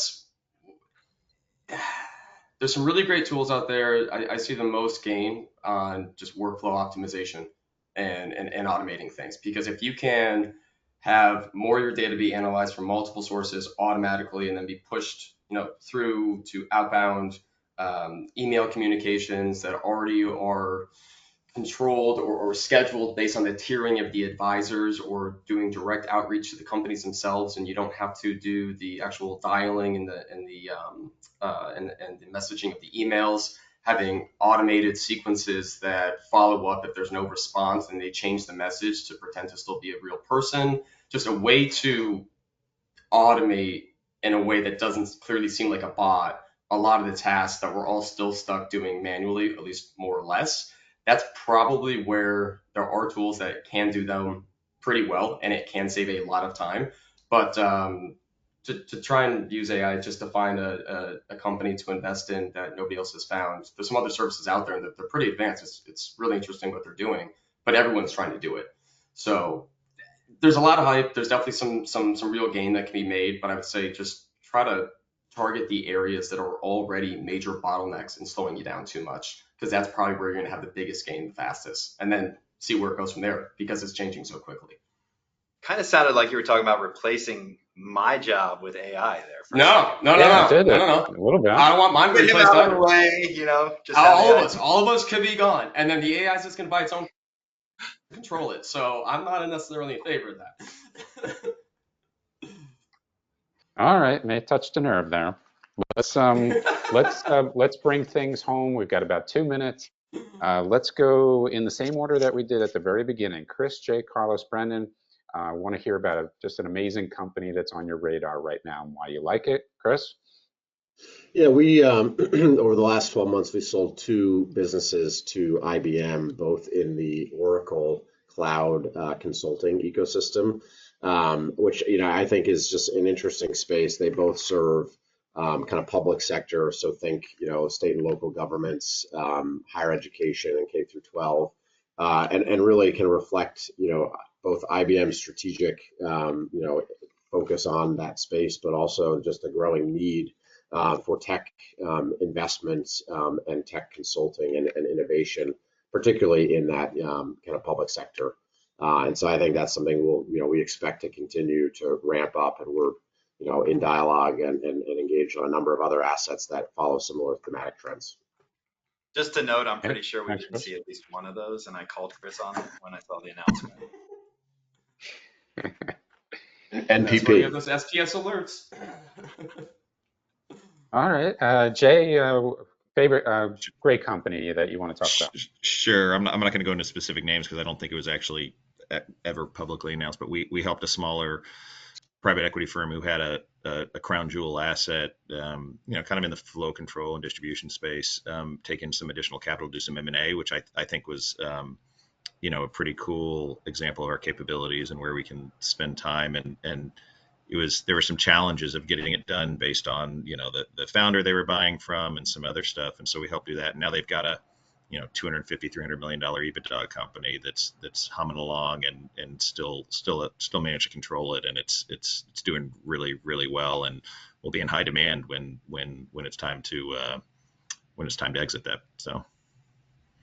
there's some really great tools out there. I see the most gain on just workflow optimization and automating things, because if you can have more of your data be analyzed from multiple sources automatically and then be pushed through to outbound email communications that already are controlled or scheduled based on the tiering of the advisors, or doing direct outreach to the companies themselves, and you don't have to do the actual dialing and the messaging of the emails, having automated sequences that follow up if there's no response and they change the message to pretend to still be a real person. Just a way to automate in a way that doesn't clearly seem like a bot a lot of the tasks that we're all still stuck doing manually, at least more or less. That's probably where there are tools that can do them pretty well, and it can save a lot of time. But to try and use AI just to find a company to invest in that nobody else has found, there's some other services out there that they're pretty advanced. It's really interesting what they're doing, but everyone's trying to do it. So there's a lot of hype. There's definitely some real gain that can be made, but I would say just try to target the areas that are already major bottlenecks and slowing you down too much, because that's probably where you're going to have the biggest gain the fastest, and then see where it goes from there, because it's changing so quickly. Kind of sounded like you were talking about replacing my job with AI there. No. A little bit. I don't want mine to be Get him replaced out of either. the way, just all of us could be gone, and then the AI is just going to by its own control it. So I'm not necessarily in favor of that. All right, may have touched a nerve there. Let's bring things home. We've got about 2 minutes. Let's go in the same order that we did at the very beginning. Chris, Jay, Carlos, Brenden. I want to hear about just an amazing company that's on your radar right now and why you like it. Chris? Yeah, we over the last 12 months, we sold 2 businesses to IBM, both in the Oracle Cloud consulting ecosystem, which I think is just an interesting space. They both serve kind of public sector, so think state and local governments, higher education, and K through 12, and really can reflect both IBM's strategic focus on that space, but also just the growing need for tech investments and tech consulting and innovation, particularly in that kind of public sector. And so I think that's something we expect to continue to ramp up, and we're in dialogue and engaged on a number of other assets that follow similar thematic trends. Just to note, I'm pretty sure we didn't see at least one of those, and I called Chris on it when I saw the announcement. NPP. That's why you have those SPS alerts. All right, Jay, favorite great company that you want to talk about? Sure. I'm not going to go into specific names because I don't think it was actually ever publicly announced, but we helped a smaller private equity firm who had a crown jewel asset, kind of in the flow control and distribution space, taking some additional capital to do some M&A, which I think was, a pretty cool example of our capabilities and where we can spend time and there were some challenges of getting it done based on, the founder they were buying from and some other stuff. And so we helped do that. And now they've got a, $250-300 million EBITDA company that's humming along and still manage to control it. And it's doing really, really well, and will be in high demand when it's time to exit that. So.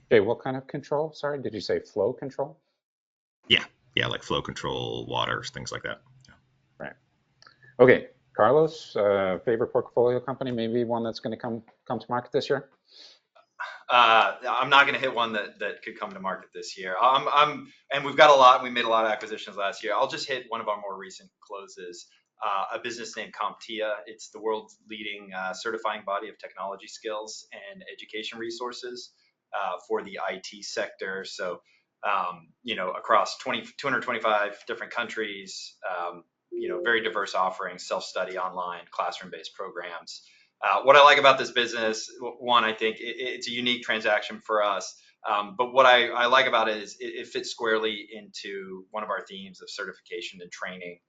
Okay, what kind of control? Sorry, did you say flow control? Yeah, like flow control, waters, things like that. Yeah. Right. Okay, Carlos, favorite portfolio company, maybe one that's going to come to market this year? I'm not going to hit one that could come to market this year. And we've got a lot. We made a lot of acquisitions last year. I'll just hit one of our more recent closes. A business named CompTIA. It's the world's leading certifying body of technology skills and education resources for the IT sector. So, across 225 different countries, very diverse offerings, self-study online, classroom-based programs. What I like about this business, one, I think it's a unique transaction for us. But what I like about it is it fits squarely into one of our themes of certification and training.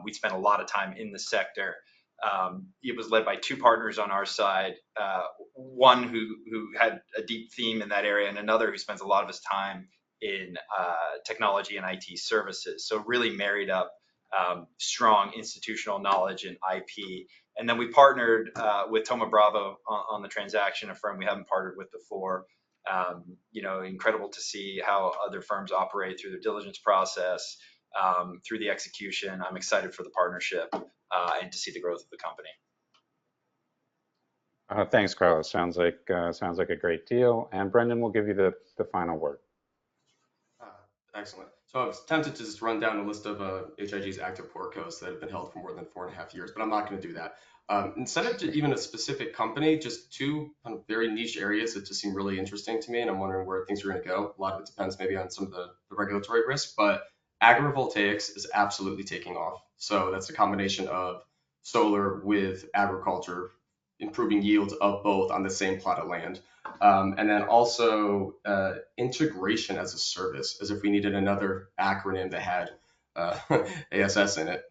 We spent a lot of time in the sector. It was led by two partners on our side, one who had a deep theme in that area, and another who spends a lot of his time in technology and IT services. So really married up strong institutional knowledge and IP. And then we partnered with Thoma Bravo on the transaction, a firm we haven't partnered with before. Incredible to see how other firms operate through their diligence process, through the execution. I'm excited for the partnership and to see the growth of the company. Thanks, Carlos. Sounds like a great deal. And Brenden will give you the final word. Excellent. So I was tempted to just run down a list of H.I.G's active portcos that have been held for more than 4.5 years, but I'm not going to do that. Instead of even a specific company, just two kind of very niche areas that just seem really interesting to me, and I'm wondering where things are going to go. A lot of it depends maybe on some of the regulatory risk, but agrivoltaics is absolutely taking off. So that's a combination of solar with agriculture, improving yields of both on the same plot of land. And then also integration as a service, as if we needed another acronym that had ASS in it.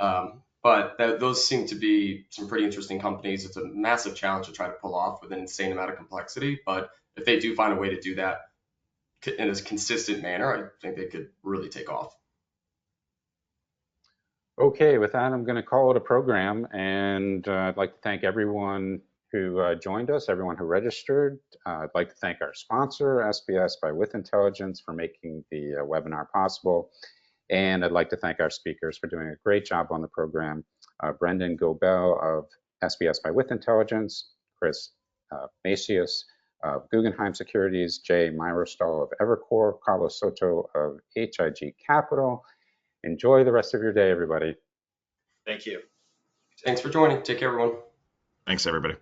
But those seem to be some pretty interesting companies. It's a massive challenge to try to pull off with an insane amount of complexity. But if they do find a way to do that in a consistent manner, I think they could really take off. Okay, with that, I'm going to call it a program, and I'd like to thank everyone who joined us, everyone who registered. I'd like to thank our sponsor, SPS by With Intelligence, for making the webinar possible. And I'd like to thank our speakers for doing a great job on the program. Brenden Gobell of SPS by With Intelligence, Chris Macios of Guggenheim Securities, Jay Mirostaw of Evercore, Carlos Soto of H.I.G Capital. Enjoy the rest of your day, everybody. Thank you. Thanks for joining. Take care, everyone. Thanks, everybody.